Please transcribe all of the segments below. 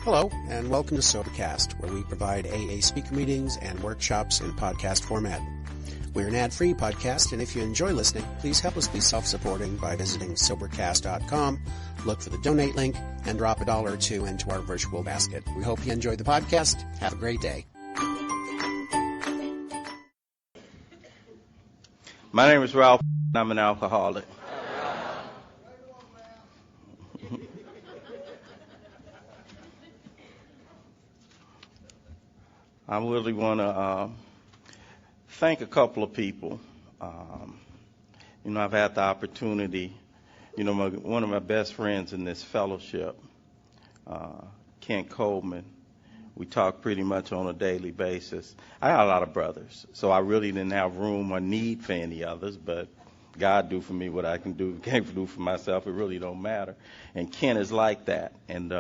Hello, and welcome to Sobercast, where we provide AA speaker meetings and workshops in podcast format. We're an ad-free podcast, and if you enjoy listening, please help us be self-supporting by visiting Sobercast.com, look for the donate link, and drop $1 or $2 into our virtual basket. We hope you enjoy the podcast. Have a great day. My name is Ralph, and I'm an alcoholic. I really want to thank a couple of people. I've had the opportunity, one of my best friends in this fellowship, Kent Coleman, we talk pretty much on a daily basis. I got a lot of brothers, so I really didn't have room or need for any others, but God do for me what I can do, can't do for myself, it really don't matter. And Kent is like that. And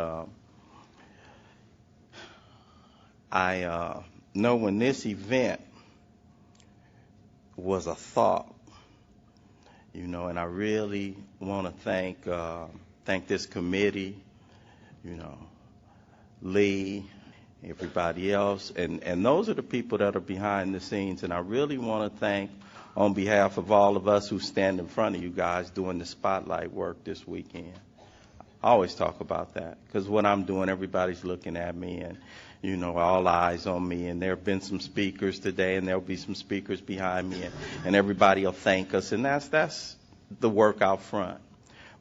I know when this event was a thought, and I really want to thank this committee, Lee, everybody else, and those are the people that are behind the scenes. And I really want to thank, on behalf of all of us who stand in front of you guys doing the spotlight work this weekend. I always talk about that because what I'm doing, everybody's looking at me, and all eyes on me. And there have been some speakers today, and there'll be some speakers behind me, and everybody will thank us. And that's the work out front.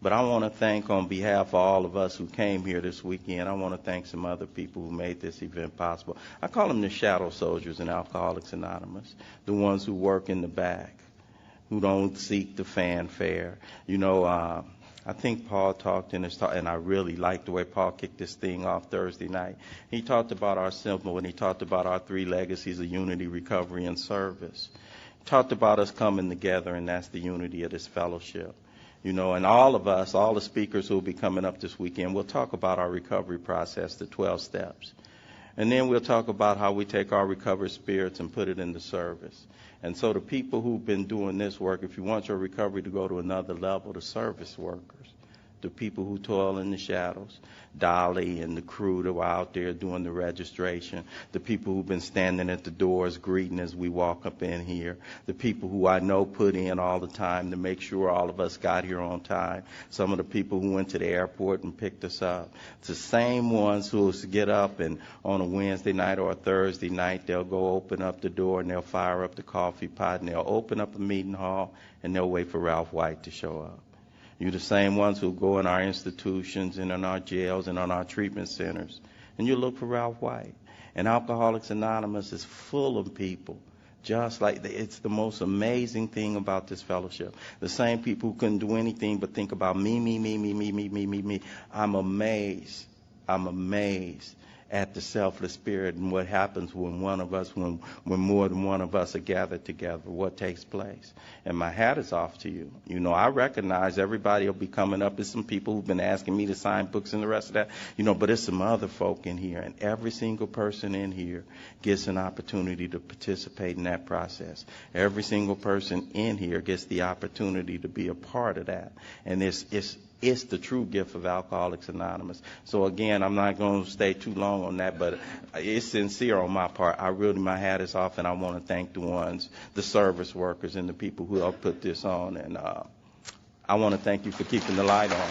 But I want to thank, on behalf of all of us who came here this weekend, I want to thank some other people who made this event possible. I call them the shadow soldiers in Alcoholics Anonymous, the ones who work in the back, who don't seek the fanfare. I think Paul talked in his talk, and I really liked the way Paul kicked this thing off Thursday night. He talked about our symbol, and he talked about our three legacies of unity, recovery, and service. He talked about us coming together, and that's the unity of this fellowship. And all of us, all the speakers who will be coming up this weekend, we'll talk about our recovery process, the 12 steps. And then we'll talk about how we take our recovered spirits and put it into service. And so the people who've been doing this work, if you want your recovery to go to another level, the service workers, the people who toil in the shadows, Dolly and the crew that were out there doing the registration, the people who've been standing at the doors greeting as we walk up in here, the people who I know put in all the time to make sure all of us got here on time, some of the people who went to the airport and picked us up. It's the same ones who will get up and on a Wednesday night or a Thursday night, they'll go open up the door and they'll fire up the coffee pot and they'll open up a meeting hall and they'll wait for Ralph White to show up. You're the same ones who go in our institutions and in our jails and on our treatment centers. And you look for Ralph White. And Alcoholics Anonymous is full of people. Just like it's the most amazing thing about this fellowship. The same people who couldn't do anything but think about me. I'm amazed at the selfless spirit and what happens when one of us, when more than one of us are gathered together, what takes place. And my hat is off to you. I recognize everybody will be coming up. There's some people who've been asking me to sign books and the rest of that, but there's some other folk in here, and every single person in here gets an opportunity to participate in that process. Every single person in here gets the opportunity to be a part of that. And it's the true gift of Alcoholics Anonymous. So again, I'm not going to stay too long on that, but it's sincere on my part. My hat is off, and I want to thank the service workers and the people who have put this on. And I want to thank you for keeping the light on.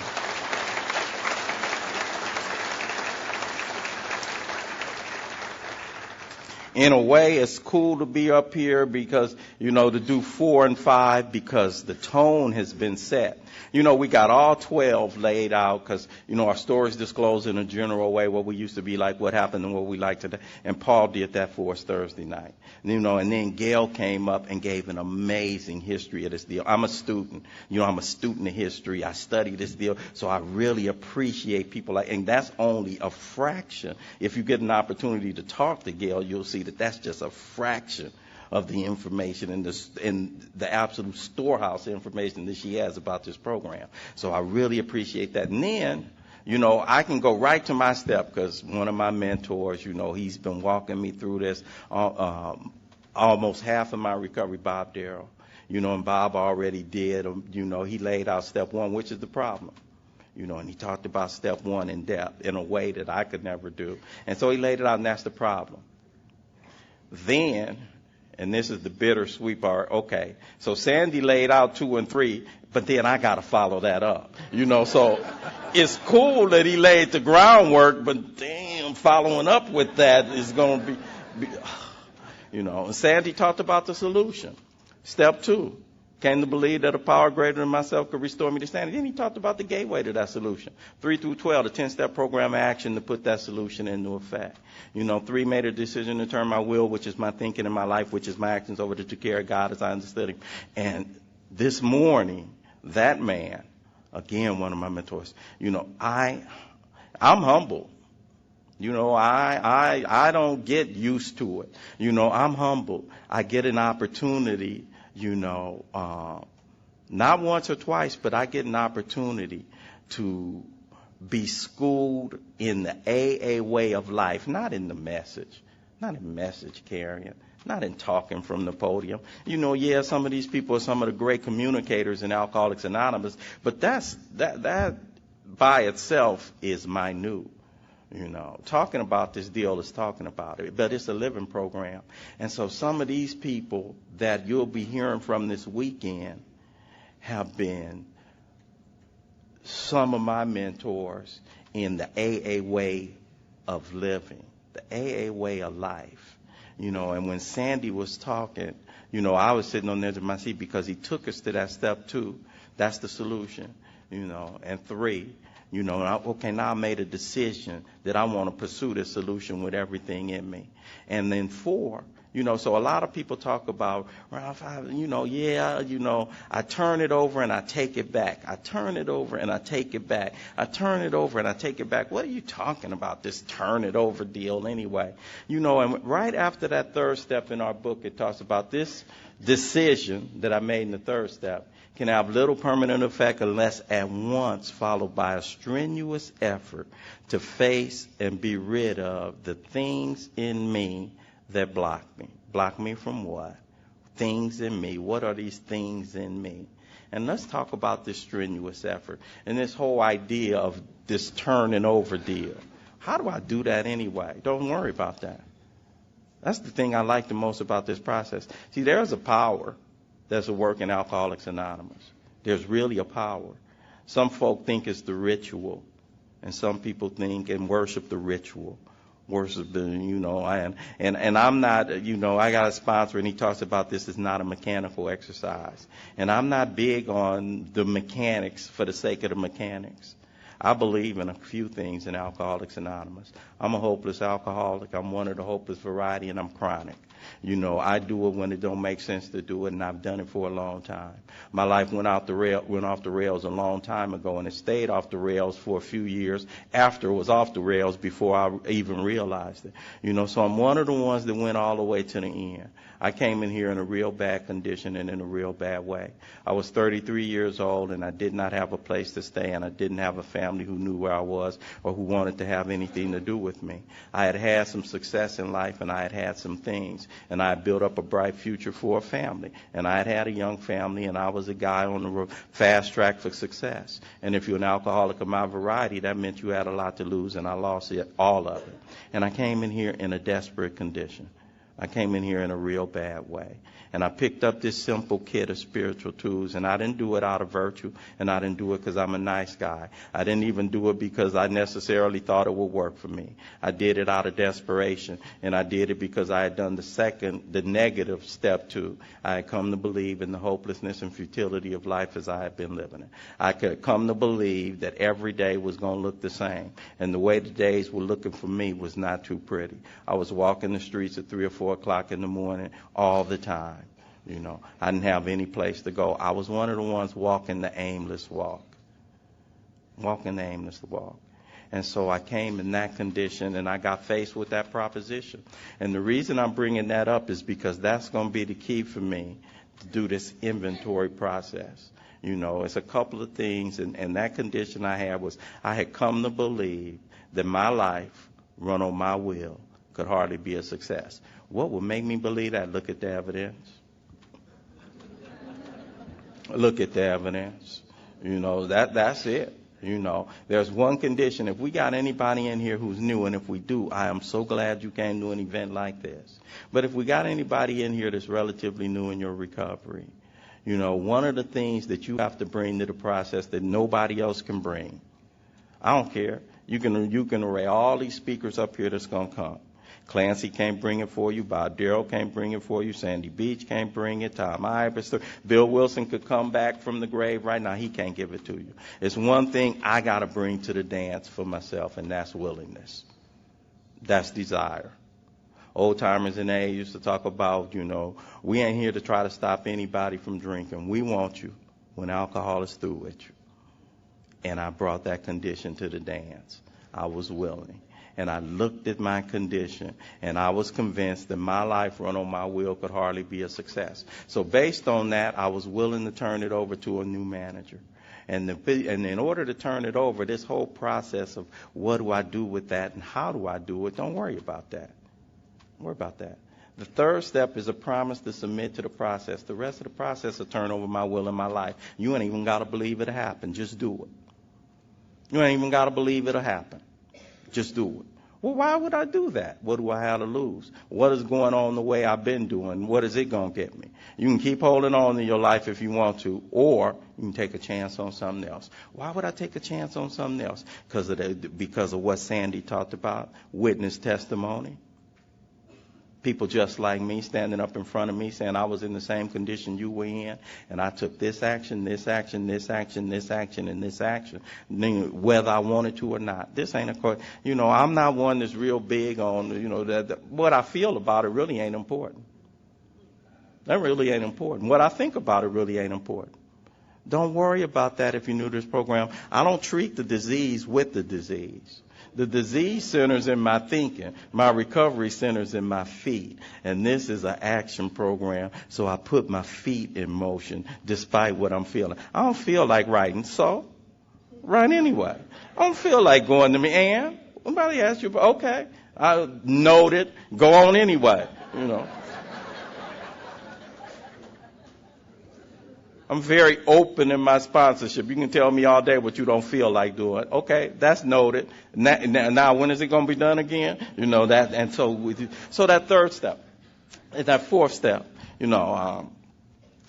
In a way, it's cool to be up here because, to do 4 and 5 because the tone has been set. We got all 12 laid out because, our stories disclosed in a general way what we used to be like, what happened, and what we like today. And Paul did that for us Thursday night. And then Gail came up and gave an amazing history of this deal. I'm a student. I'm a student of history. I study this deal. So I really appreciate people and that's only a fraction. If you get an opportunity to talk to Gail, you'll see that that's just a fraction of the information and the absolute storehouse information that she has about this program. So I really appreciate that. And then, I can go right to my step because one of my mentors, he's been walking me through this almost half of my recovery, Bob Darrell. And Bob already did, he laid out step 1, which is the problem. And he talked about step 1 in depth in a way that I could never do. And so he laid it out, and that's the problem. Then, and this is the bittersweet part, okay, so Sandy laid out 2 and 3, but then I got to follow that up. So it's cool that he laid the groundwork, but damn, following up with that is going to be and Sandy talked about the solution. Step 2, came to believe that a power greater than myself could restore me to standing. Then he talked about the gateway to that solution. 3 through 12, the 10-step program of action to put that solution into effect. 3, made a decision to turn my will, which is my thinking, and my life, which is my actions, over to care of God as I understood him. And this morning, that man, again, one of my mentors, I'm humble. I don't get used to it. I'm humble. I get an opportunity, not once or twice, but I get an opportunity to be schooled in the AA way of life, not in message carrying, not in talking from the podium. Some of these people are some of the great communicators in Alcoholics Anonymous, but that by itself is minute. Talking about this deal is talking about it, but it's a living program. And so some of these people that you'll be hearing from this weekend have been some of my mentors in the AA way of living, the AA way of life. And when Sandy was talking, I was sitting on the edge of my seat because he took us to that step 2. That's the solution, and 3. Okay, now I made a decision that I want to pursue this solution with everything in me. And then 4, so a lot of people talk about, Ralph, I turn it over and I take it back. I turn it over and I take it back. I turn it over and I take it back. What are you talking about, this turn it over deal anyway? And right after that 3rd step in our book, it talks about this decision that I made in the 3rd step can have little permanent effect unless at once followed by a strenuous effort to face and be rid of the things in me that block me. Block me from what? Things in me. What are these things in me? And let's talk about this strenuous effort and this whole idea of this turning over deal. How do I do that anyway? Don't worry about that. That's the thing I like the most about this process. See, there's a power that's at work in Alcoholics Anonymous. There's really a power. Some folk think it's the ritual, and some people think and worship the ritual. Worship the, and I'm not, I got a sponsor and he talks about this is not a mechanical exercise. And I'm not big on the mechanics for the sake of the mechanics. I believe in a few things in Alcoholics Anonymous. I'm a hopeless alcoholic. I'm one of the hopeless variety, and I'm chronic. I do it when it don't make sense to do it, and I've done it for a long time. My life went off the rails a long time ago, and it stayed off the rails for a few years after it was off the rails before I even realized it. So I'm one of the ones that went all the way to the end. I came in here in a real bad condition and in a real bad way. I was 33 years old, and I did not have a place to stay, and I didn't have a family who knew where I was or who wanted to have anything to do with me. I had had some success in life, and I had had some things, and I had built up a bright future for a family, and I had had a young family, and I was a guy on the fast track for success. And if you're an alcoholic of my variety, that meant you had a lot to lose, and I lost all of it. And I came in here in a desperate condition. I came in here in a real bad way. And I picked up this simple kit of spiritual tools, and I didn't do it out of virtue, and I didn't do it because I'm a nice guy. I didn't even do it because I necessarily thought it would work for me. I did it out of desperation, and I did it because I had done the negative step 2. I had come to believe in the hopelessness and futility of life as I had been living it. I could come to believe that every day was going to look the same, and the way the days were looking for me was not too pretty. I was walking the streets at 3 or 4 o'clock in the morning all the time. I didn't have any place to go. I was one of the ones walking the aimless walk. And so I came in that condition, and I got faced with that proposition. And the reason I'm bringing that up is because that's going to be the key for me to do this inventory process. It's a couple of things, and that condition I had was I had come to believe that my life, run on my will, could hardly be a success. What would make me believe that? Look at the evidence. Look at the evidence. That's it. You know, there's one condition. If we got anybody in here who's new, and if we do, I am so glad you came to an event like this. But if we got anybody in here that's relatively new in your recovery, you know, one of the things that you have to bring to the process that nobody else can bring, I don't care. You can array all these speakers up here that's going to come. Clancy can't bring it for you. Bob Darrell can't bring it for you. Sandy Beach can't bring it. Tom Iverson. Bill Wilson could come back from the grave right now. He can't give it to you. It's one thing I got to bring to the dance for myself, and that's willingness. That's desire. Old timers in AA used to talk about, you know, we ain't here to try to stop anybody from drinking. We want you when alcohol is through with you. And I brought that condition to the dance. I was willing. And I looked at my condition, and I was convinced that my life run on my will could hardly be a success. So based on that, I was willing to turn it over to a new manager. And in order to turn it over, this whole process of what do I do with that and how do I do it, don't worry about that. Don't worry about that. The third step is a promise to submit to the process. The rest of the process will turn over my will in my life. You ain't even got to believe it'll happen. Just do it. You ain't even got to believe it'll happen. Just do it. Well, why would I do that? What do I have to lose? What is going on the way I've been doing? What is it going to get me? You can keep holding on to your life if you want to, or you can take a chance on something else. Why would I take a chance on something else? Because of what Sandy talked about, witness testimony. People just like me standing up in front of me saying I was in the same condition you were in, and I took this action, this action, this action, this action, and this action, whether I wanted to or not. This ain't I'm not one that's real big on, what I feel about it really ain't important. That really ain't important. What I think about it really ain't important. Don't worry about that if you're new to this program. I don't treat the disease with the disease. The disease centers in my thinking. My recovery centers in my feet. And this is an action program, so I put my feet in motion despite what I'm feeling. I don't feel like writing, so write anyway. I don't feel like going to me, and somebody asked you, okay, I noted, go on anyway, I'm very open in my sponsorship. You can tell me all day what you don't feel like doing. Okay, that's noted. Now when is it going to be done again? That, and so that third step, that fourth step, can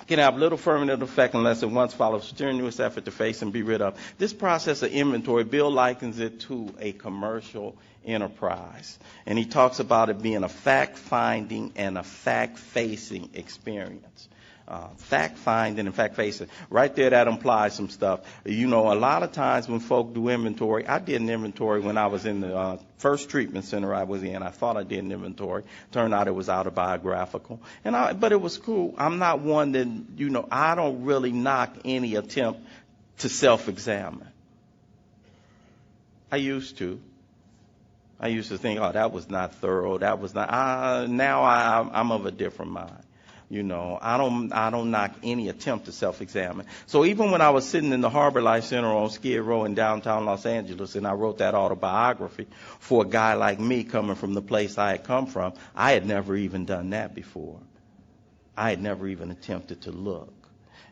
have little permanent effect unless it once follows strenuous effort to face and be rid of. This process of inventory, Bill likens it to a commercial enterprise. And he talks about it being a fact-finding and a fact-facing experience. Fact-finding and fact-facing. Right there, that implies some stuff. A lot of times when folk do inventory, I did an inventory when I was in the first treatment center I was in. I thought I did an inventory. Turned out it was autobiographical. But it was cool. I'm not one that, I don't really knock any attempt to self-examine. I used to think, that was not thorough. That was not. Now I'm of a different mind. I don't knock any attempt to self-examine. So even when I was sitting in the Harbor Life Center on Skid Row in downtown Los Angeles, and I wrote that autobiography for a guy like me coming from the place I had come from, I had never even done that before. I had never even attempted to look.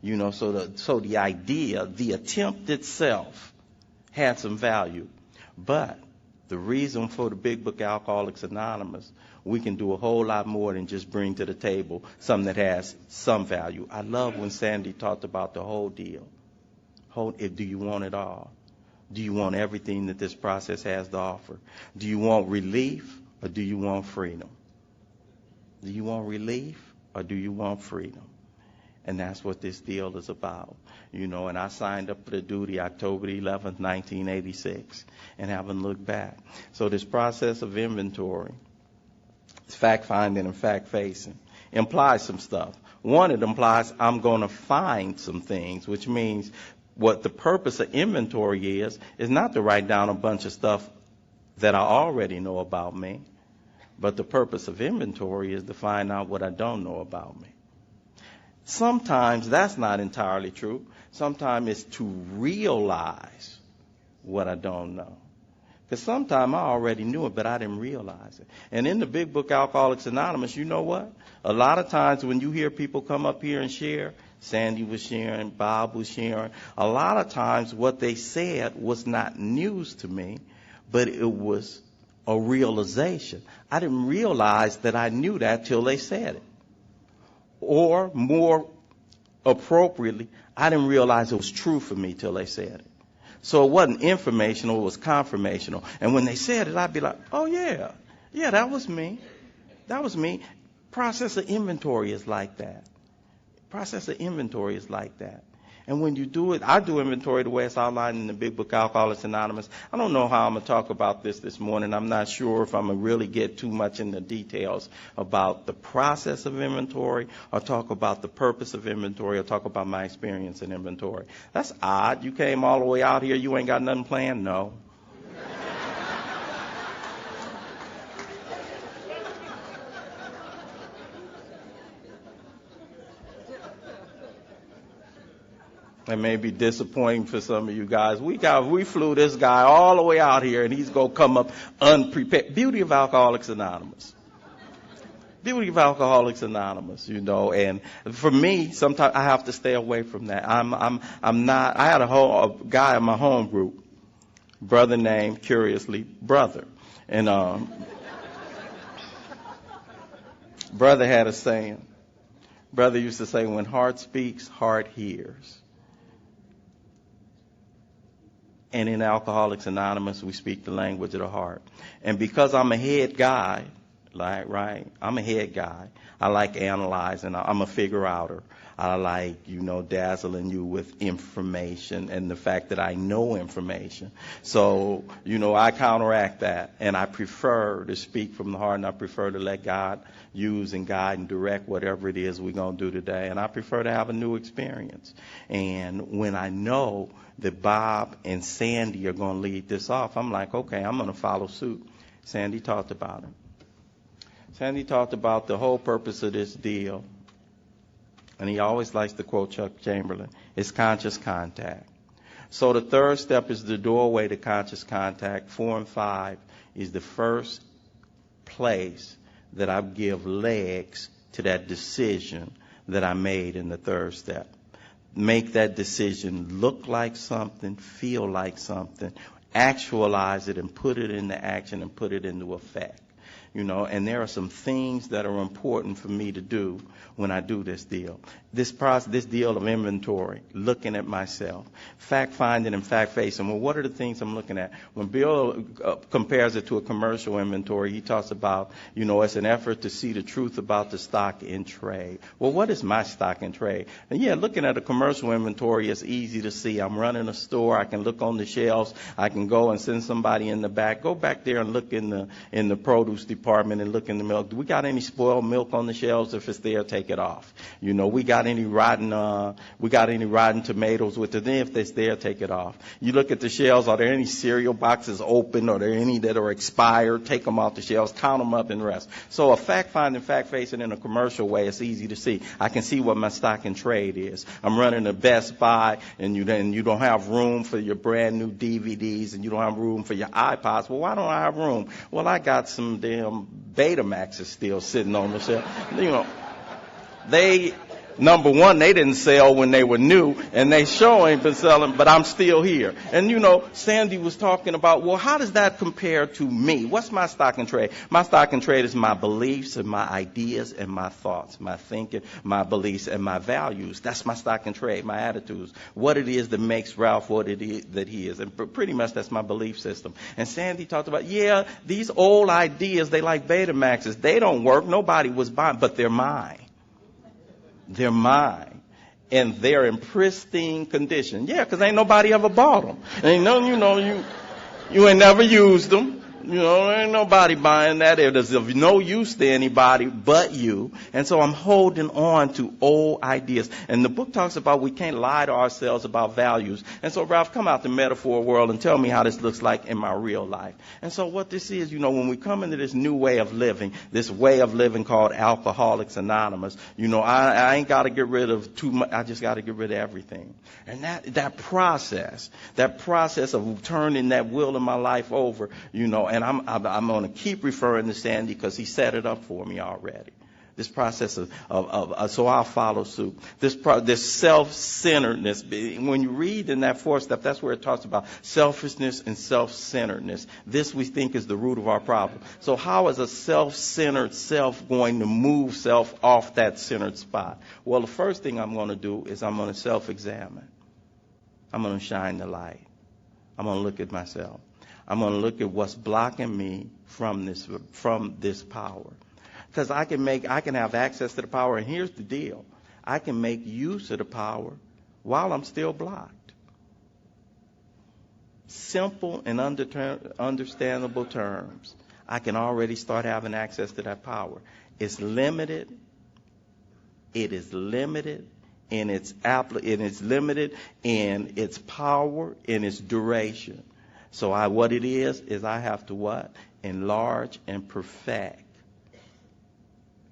So the idea, the attempt itself had some value. But the reason for the Big Book Alcoholics Anonymous, we can do a whole lot more than just bring to the table something that has some value. I love when Sandy talked about the whole deal. Do you want it all? Do you want everything that this process has to offer? Do you want relief or do you want freedom? Do you want relief or do you want freedom? And that's what this deal is about. And I signed up for the duty October 11th, 1986, and haven't looked back. So this process of inventory, fact-finding and fact-facing, implies some stuff. One, it implies I'm going to find some things, which means what the purpose of inventory is not to write down a bunch of stuff that I already know about me, but the purpose of inventory is to find out what I don't know about me. Sometimes that's not entirely true. Sometimes it's to realize what I don't know. Because sometimes I already knew it, but I didn't realize it. And in the Big Book Alcoholics Anonymous, you know what? A lot of times when you hear people come up here and share, Sandy was sharing, Bob was sharing. A lot of times what they said was not news to me, but it was a realization. I didn't realize that I knew that till they said it. Or more appropriately, I didn't realize it was true for me till they said it. So it wasn't informational, it was confirmational. And when they said it, I'd be like, oh yeah, that was me. That was me. Process of inventory is like that. Process of inventory is like that. And when you do it, I do inventory the way it's outlined in the big book, Alcoholics Anonymous. I don't know how I'm going to talk about this morning. I'm not sure if I'm going to really get too much into details about the process of inventory or talk about the purpose of inventory or talk about my experience in inventory. That's odd. You came all the way out here. You ain't got nothing planned? No. That may be disappointing for some of you guys. We flew this guy all the way out here, and he's going to come up unprepared. Beauty of Alcoholics Anonymous. Beauty of Alcoholics Anonymous, and for me, sometimes I have to stay away from that. I'm not. I had a guy in my home group, brother named curiously Brother, and Brother had a saying. Brother used to say, "When heart speaks, heart hears." And in Alcoholics Anonymous, we speak the language of the heart. And because I'm a head guy, right? I'm a head guy. I like analyzing. I'm a figure outer. I like, dazzling you with information and the fact that I know information. So, I counteract that. And I prefer to speak from the heart, and I prefer to let God use and guide and direct whatever it is we're going to do today. And I prefer to have a new experience. And when I know that Bob and Sandy are going to lead this off, I'm like, okay, I'm going to follow suit. Sandy talked about it. Sandy talked about the whole purpose of this deal. And he always likes to quote Chuck Chamberlain. It's conscious contact. So the third step is the doorway to conscious contact. 4 and 5 is the first place that I give legs to that decision that I made in the third step. Make that decision look like something, feel like something, actualize it and put it into action and put it into effect. And there are some things that are important for me to do when I do this deal. This deal of inventory, looking at myself, fact-finding and fact-facing. Well, what are the things I'm looking at? When Bill compares it to a commercial inventory, he talks about, it's an effort to see the truth about the stock in trade. Well, what is my stock in trade? And looking at a commercial inventory is easy to see. I'm running a store. I can look on the shelves. I can go and send somebody in the back. Go back there and look in the produce department and look in the milk. Do we got any spoiled milk on the shelves? If it's there, take it off. We got any rotten tomatoes with it? Then if it's there, take it off. You look at the shelves. Are there any cereal boxes open? Are there any that are expired? Take them off the shelves, count them up, and rest. So a fact-finding, fact-facing in a commercial way, it's easy to see. I can see what my stock in trade is. I'm running a Best Buy, and you don't have room for your brand new DVDs, and you don't have room for your iPods. Well, why don't I have room? Well, I got some damn Betamaxes still sitting on the shelf. Number one, they didn't sell when they were new, and they sure ain't been selling, but I'm still here. And Sandy was talking about, well, how does that compare to me? What's my stock in trade? My stock in trade is my beliefs and my ideas and my thoughts, my thinking, my beliefs and my values. That's my stock in trade, my attitudes, what it is that makes Ralph what it is that he is. And pretty much that's my belief system. And Sandy talked about, these old ideas, they like Betamaxes. They don't work. Nobody was buying, but they're mine. They're mine, and they're in pristine condition. Because ain't nobody ever bought them. You ain't never used them. Ain't nobody buying that. It is of no use to anybody but you. And so I'm holding on to old ideas. And the book talks about we can't lie to ourselves about values. And so, Ralph, come out the metaphor world and tell me how this looks like in my real life. And so what this is, when we come into this new way of living, this way of living called Alcoholics Anonymous, I ain't got to get rid of too much. I just got to get rid of everything. And that process of turning that will in my life over, and I'm going to keep referring to Sandy because he set it up for me already. This process so I'll follow suit. This self-centeredness, when you read in that fourth step, that's where it talks about selfishness and self-centeredness. This we think is the root of our problem. So how is a self-centered self going to move self off that centered spot? Well, the first thing I'm going to do is I'm going to self-examine. I'm going to shine the light. I'm going to look at myself. I'm going to look at what's blocking me from this power. Because I can have access to the power, and here's the deal. I can make use of the power while I'm still blocked. Simple and understandable terms. I can already start having access to that power. It's limited. It is limited in its limited in its power, in its duration. So what it is I have to what? Enlarge and perfect.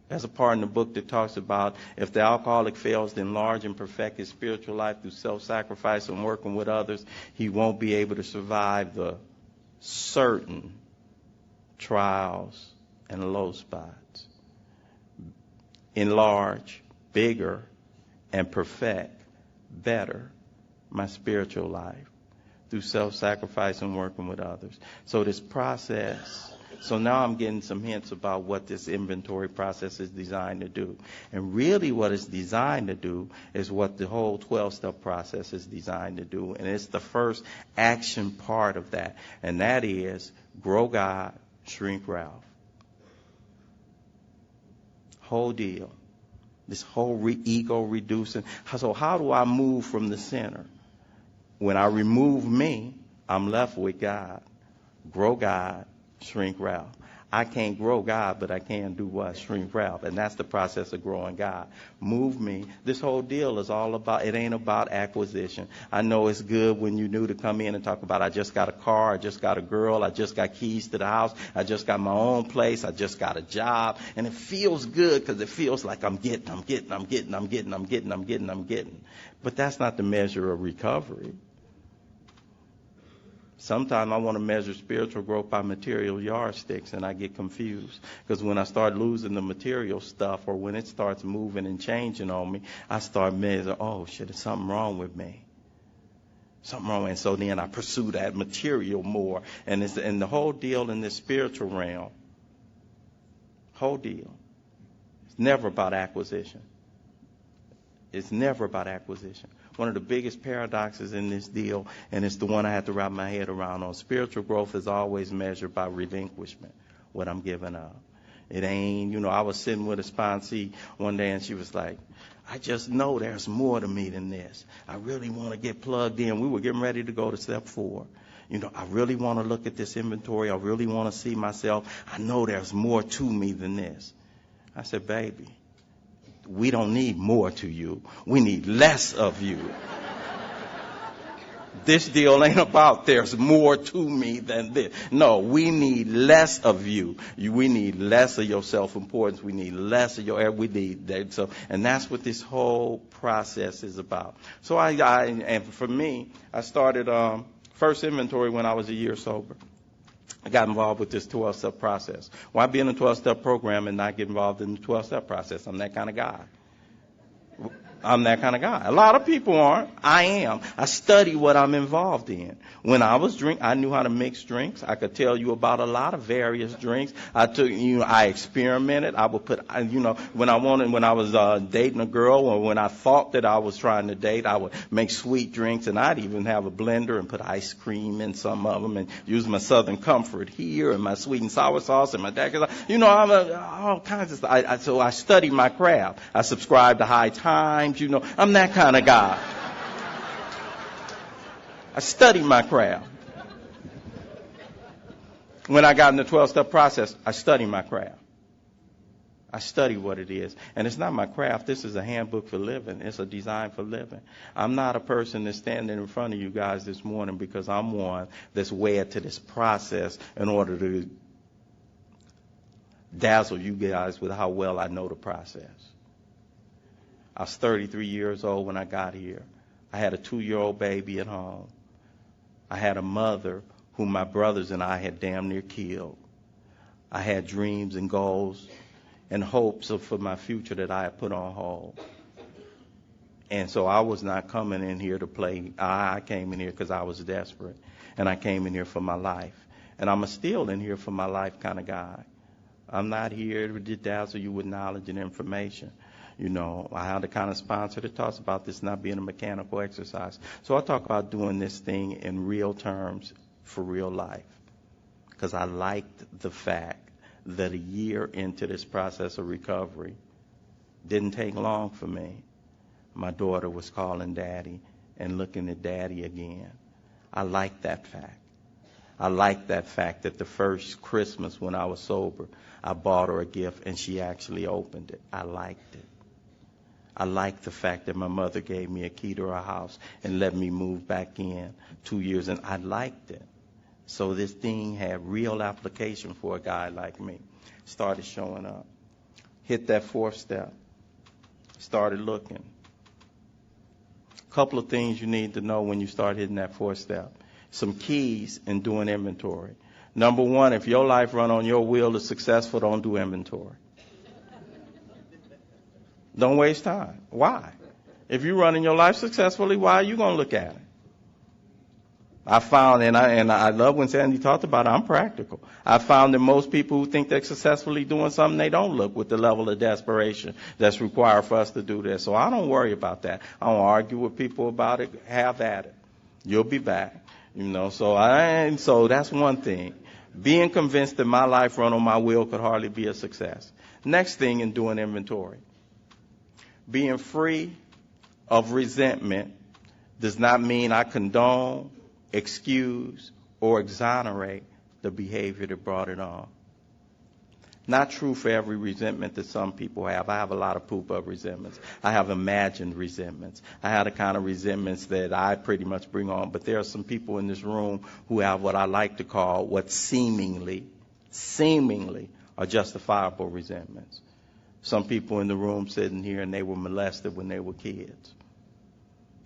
There's a part in the book that talks about if the alcoholic fails to enlarge and perfect his spiritual life through self-sacrifice and working with others, he won't be able to survive the certain trials and low spots. Enlarge, bigger, and perfect better my spiritual life through self-sacrifice and working with others. So this process... So now I'm getting some hints about what this inventory process is designed to do. And really what it's designed to do is what the whole 12-step process is designed to do. And it's the first action part of that. And that is grow God, shrink Ralph. Whole deal. This whole ego reducing. So how do I move from the center? When I remove me, I'm left with God. Grow God, shrink Ralph. I can't grow God, but I can do what? Shrink Ralph. And that's the process of growing God. Move me. This whole deal is all about, it ain't about acquisition. I know it's good when you knew to come in and talk about, I just got a car, I just got a girl, I just got keys to the house, I just got my own place, I just got a job. And it feels good because it feels like I'm getting. But that's not the measure of recovery. Sometimes I want to measure spiritual growth by material yardsticks, and I get confused. Because when I start losing the material stuff, or when it starts moving and changing on me, I start measuring, oh, shit, there's something wrong with me. Something wrong. And so then I pursue that material more. And the whole deal in this spiritual realm, whole deal, it's never about acquisition. It's never about acquisition. One of the biggest paradoxes in this deal, and it's the one I have to wrap my head around on, spiritual growth is always measured by relinquishment, what I'm giving up. It ain't, I was sitting with a sponsee one day and she was like, I just know there's more to me than this. I really want to get plugged in. We were getting ready to go to step 4. I really want to look at this inventory. I really want to see myself. I know there's more to me than this. I said, baby, we don't need more to you. We need less of you. This deal ain't about there's more to me than this. No, we need less of you. We need less of your self-importance. We need less of your, we need that. So, and that's what this whole process is about. So and for me, I started first inventory when I was a year sober. I got involved with this 12-step process. Why be in a 12-step program and not get involved in the 12-step process? I'm that kind of guy. I'm that kind of guy. A lot of people aren't. I am. I study what I'm involved in. When I was drinking, I knew how to mix drinks. I could tell you about a lot of various drinks. I experimented. I would put, when I was dating a girl, or when I thought that I was trying to date, I would make sweet drinks, and I'd even have a blender and put ice cream in some of them, and use my Southern Comfort here, and my sweet and sour sauce, and my daiquiri. All kinds of stuff. So I studied my craft. I subscribed to High Times. I'm that kind of guy. I studied my craft. When I got in the 12-step process, I studied my craft. I study what it is. And it's not my craft. This is a handbook for living. It's a design for living. I'm not a person that's standing in front of you guys this morning because I'm one that's wed to this process in order to dazzle you guys with how well I know the process. I was 33 years old when I got here. I had a 2-year-old baby at home. I had a mother whom my brothers and I had damn near killed. I had dreams and goals, and hopes for my future that I had put on hold. And so I was not coming in here to play. I came in here because I was desperate. And I came in here for my life. And I'm still in here for my life kind of guy. I'm not here to dazzle you with knowledge and information. You know, I have the kind of sponsor that talks about this not being a mechanical exercise. So I talk about doing this thing in real terms for real life. Because I liked the fact that a year into this process of recovery didn't take long for me. My daughter was calling Daddy and looking at Daddy again. I like that fact. I like that fact that the first Christmas when I was sober, I bought her a gift and she actually opened it. I liked it. I like the fact that my mother gave me a key to her house and let me move back in 2 years, and I liked it. So this thing had real application for a guy like me. Started showing up. Hit that fourth step. Started looking. Couple of things you need to know when you start hitting that fourth step. Some keys in doing inventory. Number one, if your life run on your wheel is successful, don't do inventory. Don't waste time. Why? If you're running your life successfully, why are you going to look at it? I found, and I love when Sandy talked about it, I'm practical. I found that most people who think they're successfully doing something, they don't look with the level of desperation that's required for us to do this. So I don't worry about that. I don't argue with people about it. Have at it. You'll be back. You know, so that's one thing. Being convinced that my life run on my wheel could hardly be a success. Next thing in doing inventory. Being free of resentment does not mean I condone, excuse, or exonerate the behavior that brought it on. Not true for every resentment that some people have. I have a lot of poop-up resentments. I have imagined resentments. I have the kind of resentments that I pretty much bring on. But there are some people in this room who have what I like to call what seemingly are justifiable resentments. Some people in the room sitting here and they were molested when they were kids.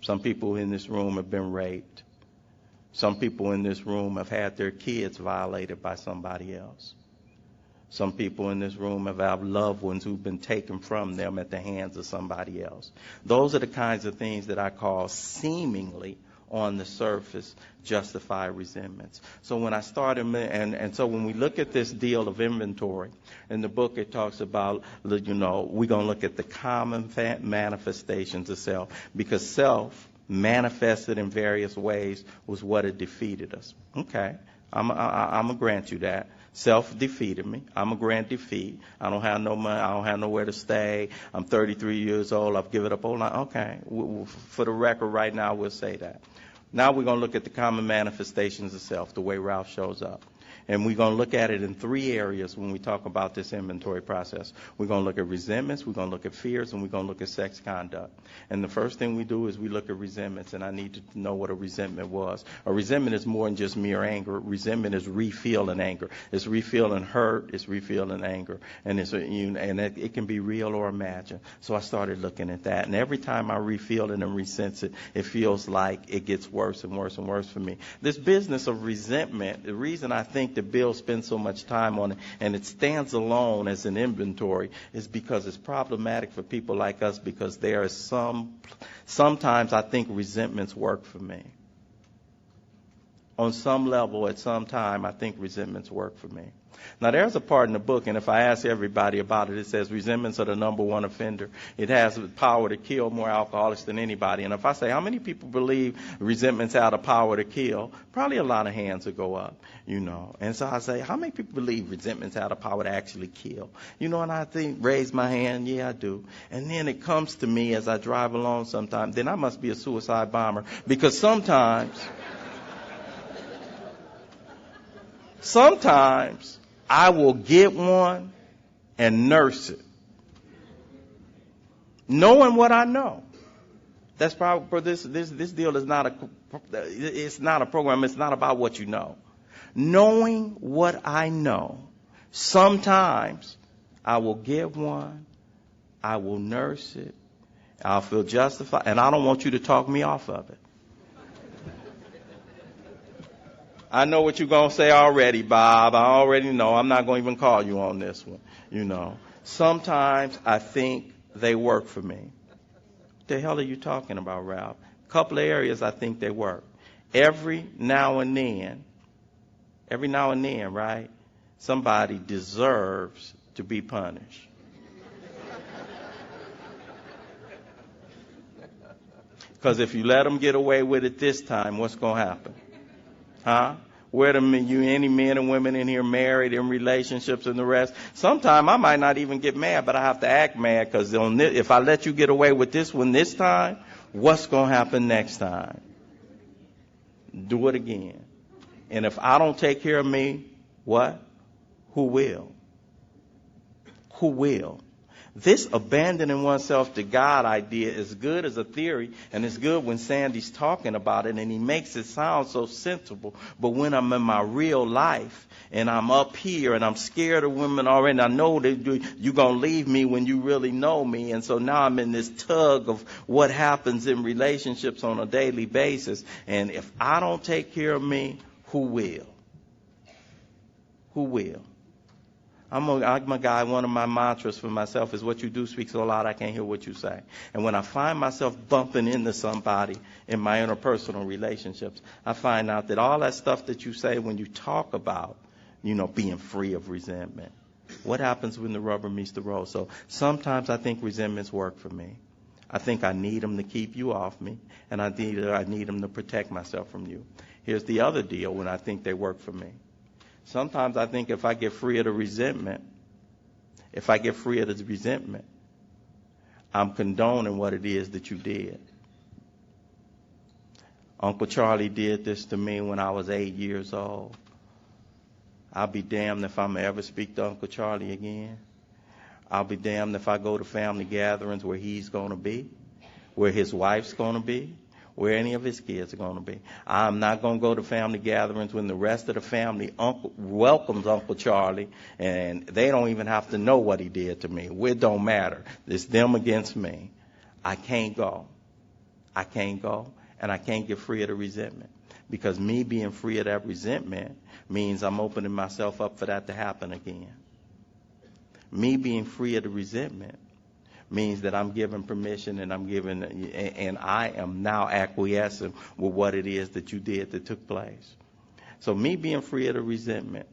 Some people in this room have been raped. Some people in this room have had their kids violated by somebody else. Some people in this room have had loved ones who've been taken from them at the hands of somebody else. Those are the kinds of things that I call seemingly on the surface justified resentments. So when I started, and so when we look at this deal of inventory, in the book it talks about, you know, we're going to look at the common manifestations of self, because self manifested in various ways was what had defeated us. Okay, I'm going to grant you that. Self defeated me. I'm a grant defeat. I don't have no money. I don't have nowhere to stay. I'm 33 years old. I've given up all night. Okay, for the record right now, we'll say that. Now we're going to look at the common manifestations of self, the way Ralph shows up. And we're going to look at it in three areas when we talk about this inventory process. We're going to look at resentments, we're going to look at fears, and we're going to look at sex conduct. And the first thing we do is we look at resentments, and I need to know what a resentment was. A resentment is more than just mere anger. Resentment is refeeling anger. It's refeeling hurt, it's refeeling anger. And it can be real or imagined. So I started looking at that. And every time I refeel it and resense it, it feels like it gets worse and worse and worse for me. This business of resentment, the reason I think that Bill spends so much time on it, and it stands alone as an inventory, is because it's problematic for people like us, because there are sometimes I think resentments work for me. On some level, at some time, I think resentments work for me. Now, there's a part in the book, and if I ask everybody about it, it says resentments are the number one offender. It has the power to kill more alcoholics than anybody. And if I say, how many people believe resentments have the power to kill? Probably a lot of hands will go up, you know. And so I say, how many people believe resentments have the power to actually kill? You know, and I think, raise my hand, yeah, I do. And then it comes to me as I drive along sometimes, then I must be a suicide bomber, because sometimes I will get one and nurse it, knowing what I know. That's probably this deal is not a program. It's not about what you know. Knowing what I know, sometimes I will get one, I will nurse it, I'll feel justified, and I don't want you to talk me off of it. I know what you're going to say already, Bob. I already know. I'm not going to even call you on this one, you know. Sometimes I think they work for me. What the hell are you talking about, Ralph? A couple of areas I think they work. Every now and then, right, somebody deserves to be punished. Because if you let them get away with it this time, what's going to happen? Huh? Any men and women in here married, in relationships and the rest? Sometimes I might not even get mad, but I have to act mad because if I let you get away with this one this time, what's going to happen next time? Do it again. And if I don't take care of me, what? Who will? Who will? This abandoning oneself to God idea is good as a theory, and it's good when Sandy's talking about it, and he makes it sound so sensible. But when I'm in my real life, and I'm up here, and I'm scared of women already, and I know that you're going to leave me when you really know me, and so now I'm in this tug of what happens in relationships on a daily basis. And if I don't take care of me, who will? Who will? I'm a guy, one of my mantras for myself is what you do speaks so loud I can't hear what you say. And when I find myself bumping into somebody in my interpersonal relationships, I find out that all that stuff that you say when you talk about, being free of resentment, what happens when the rubber meets the road? So sometimes I think resentments work for me. I think I need them to keep you off me, and I need them to protect myself from you. Here's the other deal when I think they work for me. Sometimes I think if I get free of the resentment, I'm condoning what it is that you did. Uncle Charlie did this to me when I was 8 years old. I'll be damned if I'm ever speak to Uncle Charlie again. I'll be damned if I go to family gatherings where he's going to be, where his wife's going to be, where any of his kids are going to be. I'm not going to go to family gatherings when the rest of the family welcomes Uncle Charlie, and they don't even have to know what he did to me. It don't matter. It's them against me. I can't go. And I can't get free of the resentment. Because me being free of that resentment means I'm opening myself up for that to happen again. Me being free of the resentment means that I'm giving permission and I am now acquiescing with what it is that you did that took place. So me being free of the resentment.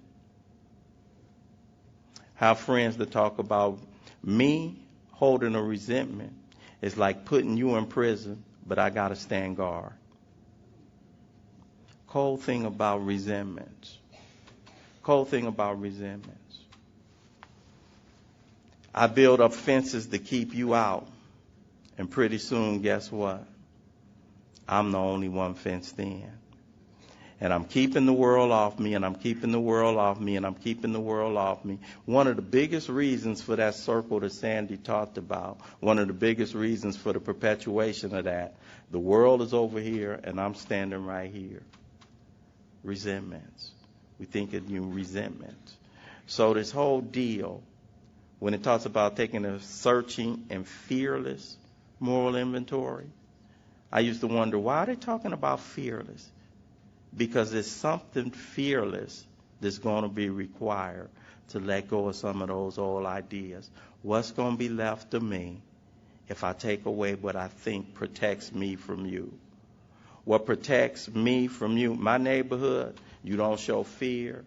Have friends that talk about me holding a resentment is like putting you in prison, but I got to stand guard. Cold thing about resentments. I build up fences to keep you out. And pretty soon, guess what? I'm the only one fenced in. And I'm keeping the world off me, and I'm keeping the world off me, and I'm keeping the world off me. One of the biggest reasons for that circle that Sandy talked about, one of the biggest reasons for the perpetuation of that, the world is over here, and I'm standing right here. Resentments. We think of resentments. So this whole deal, when it talks about taking a searching and fearless moral inventory, I used to wonder, why are they talking about fearless? Because there's something fearless that's going to be required to let go of some of those old ideas. What's going to be left of me if I take away what I think protects me from you? What protects me from you, my neighborhood, you don't show fear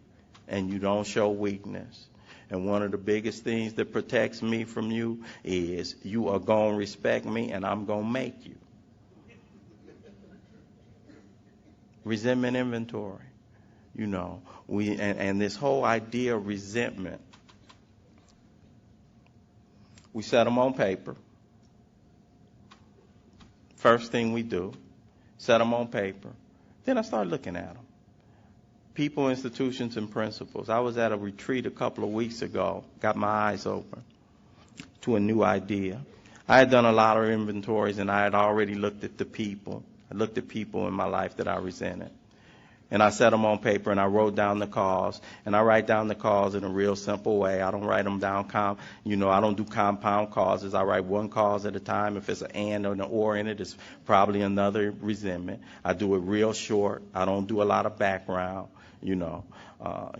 and you don't show weakness. And one of the biggest things that protects me from you is you are going to respect me and I'm going to make you. Resentment inventory. And this whole idea of resentment, we set them on paper. First thing we do, set them on paper. Then I start looking at them. People, institutions, and principles. I was at a retreat a couple of weeks ago, got my eyes open to a new idea. I had done a lot of inventories, and I had already looked at the people. I looked at people in my life that I resented. And I set them on paper, and I wrote down the cause. And I write down the cause in a real simple way. I don't write them down, I don't do compound causes. I write one cause at a time. If it's an and or an or in it, it's probably another resentment. I do it real short. I don't do a lot of background, He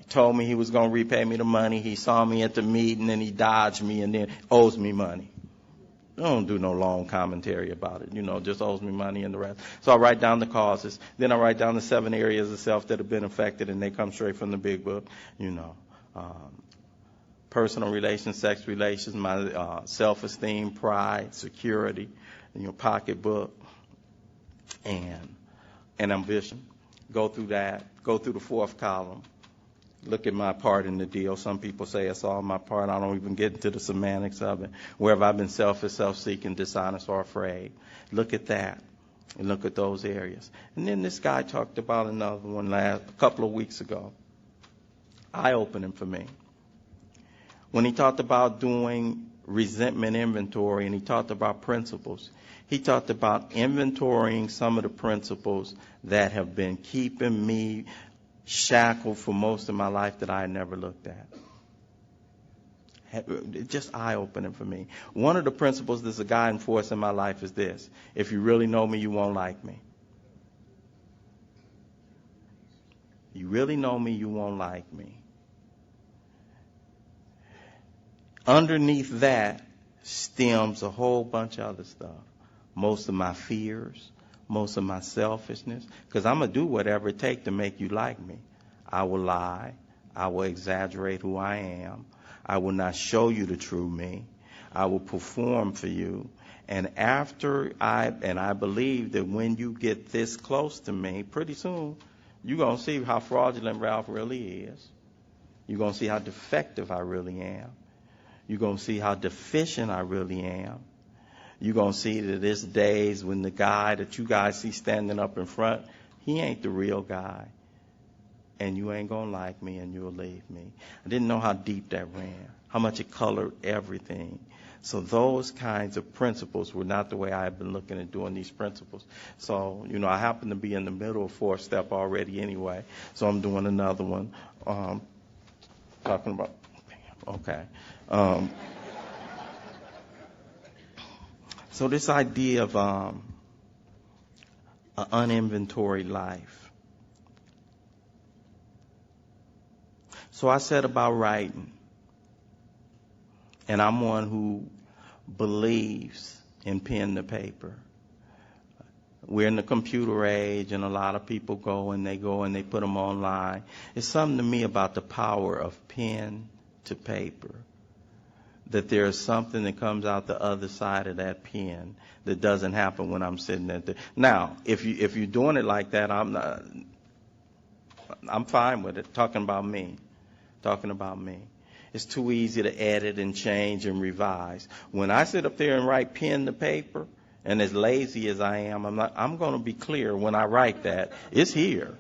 told me he was going to repay me the money. He saw me at the meeting, and he dodged me and then owes me money. I don't do no long commentary about it, just owes me money and the rest. So I write down the causes. Then I write down the 7 areas of self that have been affected, and they come straight from the big book, personal relations, sex relations, my self-esteem, pride, security, pocketbook, and ambition. Go through that. Go through the 4th column. Look at my part in the deal. Some people say it's all my part. I don't even get into the semantics of it. Where have I been selfish, self-seeking, dishonest, or afraid? Look at that. And look at those areas. And then this guy talked about another one a couple of weeks ago. Eye-opening for me. When he talked about doing resentment inventory and he talked about principles, he talked about inventorying some of the principles that have been keeping me shackled for most of my life that I had never looked at. Just eye-opening for me. One of the principles that's a guiding force in my life is this: if you really know me, you won't like me. You really know me, you won't like me. Underneath that stems a whole bunch of other stuff. Most of my fears, most of my selfishness, because I'm going to do whatever it takes to make you like me. I will lie. I will exaggerate who I am. I will not show you the true me. I will perform for you. And I believe that when you get this close to me, pretty soon, you're going to see how fraudulent Ralph really is. You're going to see how defective I really am. You're going to see how deficient I really am. You're going to see that there's days when the guy that you guys see standing up in front, he ain't the real guy. And you ain't going to like me and you'll leave me. I didn't know how deep that ran, how much it colored everything. So those kinds of principles were not the way I had been looking at doing these principles. So, I happen to be in the middle of 4th step already anyway. So I'm doing another one. Talking about, okay. So this idea of an uninventoried life. So I said about writing. And I'm one who believes in pen to paper. We're in the computer age, and a lot of people go and they put them online. It's something to me about the power of pen to paper. That there is something that comes out the other side of that pen that doesn't happen when I'm sitting at the. Now, if you're doing it like that, I'm fine with it. Talking about me. It's too easy to edit and change and revise. When I sit up there and write pen to paper, and as lazy as I am, I'm going to be clear when I write that. It's here.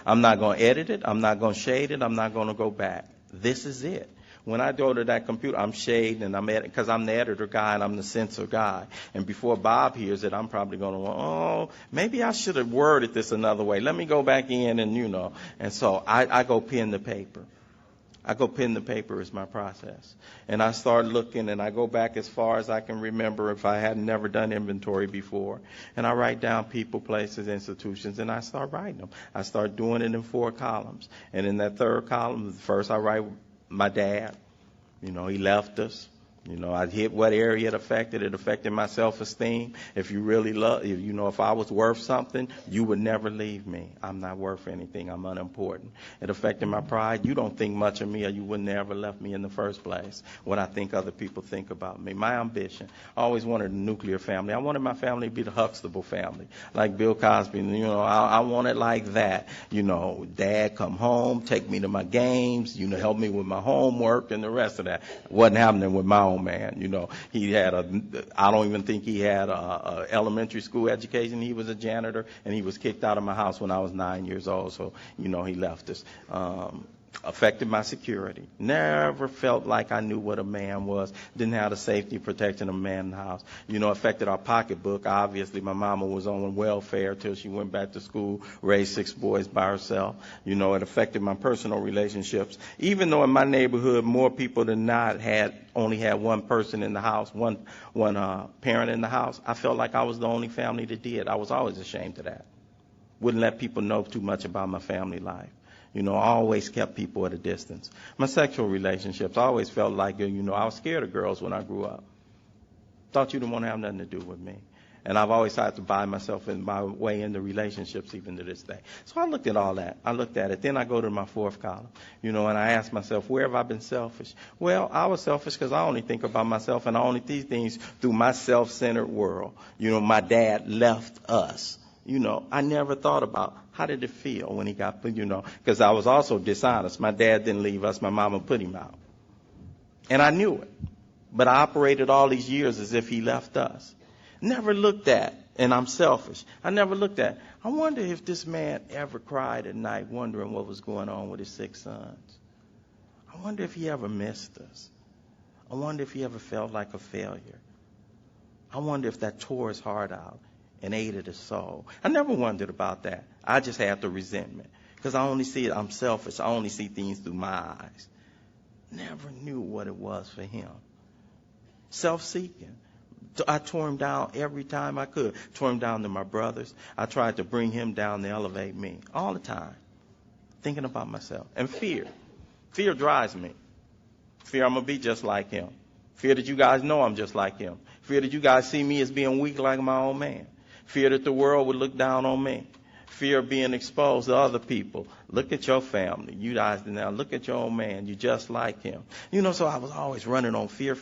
I'm not going to edit it. I'm not going to shade it. I'm not going to go back. This is it. When I go to that computer, I'm shading and I'm editing because I'm the editor guy and I'm the censor guy. And before Bob hears it, I'm probably going to, maybe I should have worded this another way. Let me go back in and, And so I go pen to paper. Pen to paper is my process. And I start looking and I go back as far as I can remember if I had never done inventory before. And I write down people, places, institutions, and I start writing them. I start doing it in 4 columns. And in that 3rd column, first I write my dad. He left us. I hit what area it affected. It affected my self-esteem. If you really if I was worth something, you would never leave me. I'm not worth anything. I'm unimportant. It affected my pride. You don't think much of me or you would never left me in the first place. What I think other people think about me. My ambition. I always wanted a nuclear family. I wanted my family to be the Huxtable family. Like Bill Cosby. I want it like that. Dad come home, take me to my games, help me with my homework and the rest of that. Wasn't happening with my own man. He had I don't even think he had a elementary school education. He was a janitor and he was kicked out of my house when I was 9 years old. So, he left us. Affected my security. Never felt like I knew what a man was. Didn't have the safety protection of a man in the house. Affected our pocketbook. Obviously, my mama was on welfare till she went back to school, raised 6 boys by herself. It affected my personal relationships. Even though in my neighborhood, more people than not only had one person in the house, one parent in the house, I felt like I was the only family that did. I was always ashamed of that. Wouldn't let people know too much about my family life. I always kept people at a distance. My sexual relationships, I always felt like, I was scared of girls when I grew up. Thought you didn't want to have nothing to do with me. And I've always had to buy myself in my way into relationships even to this day. So I looked at all that. I looked at it. Then I go to my 4th column, and I asked myself, where have I been selfish? Well, I was selfish because I only think about myself, and I only see things through my self-centered world. My dad left us. I never thought about how did it feel when he got, because I was also dishonest. My dad didn't leave us. My mama put him out. And I knew it. But I operated all these years as if he left us. Never looked at, and I'm selfish, I never looked at, I wonder if this man ever cried at night wondering what was going on with his 6 sons. I wonder if he ever missed us. I wonder if he ever felt like a failure. I wonder if that tore his heart out and ate at his soul. I never wondered about that. I just had the resentment because I only see it. I'm selfish. I only see things through my eyes. Never knew what it was for him. Self-seeking. I tore him down every time I could. Tore him down to my brothers. I tried to bring him down to elevate me all the time. Thinking about myself. And fear. Fear drives me. Fear I'm going to be just like him. Fear that you guys know I'm just like him. Fear that you guys see me as being weak like my old man. Fear that the world would look down on me. Fear of being exposed to other people. Look at your family. You guys now look at your old man. You're just like him. So I was always running on fear.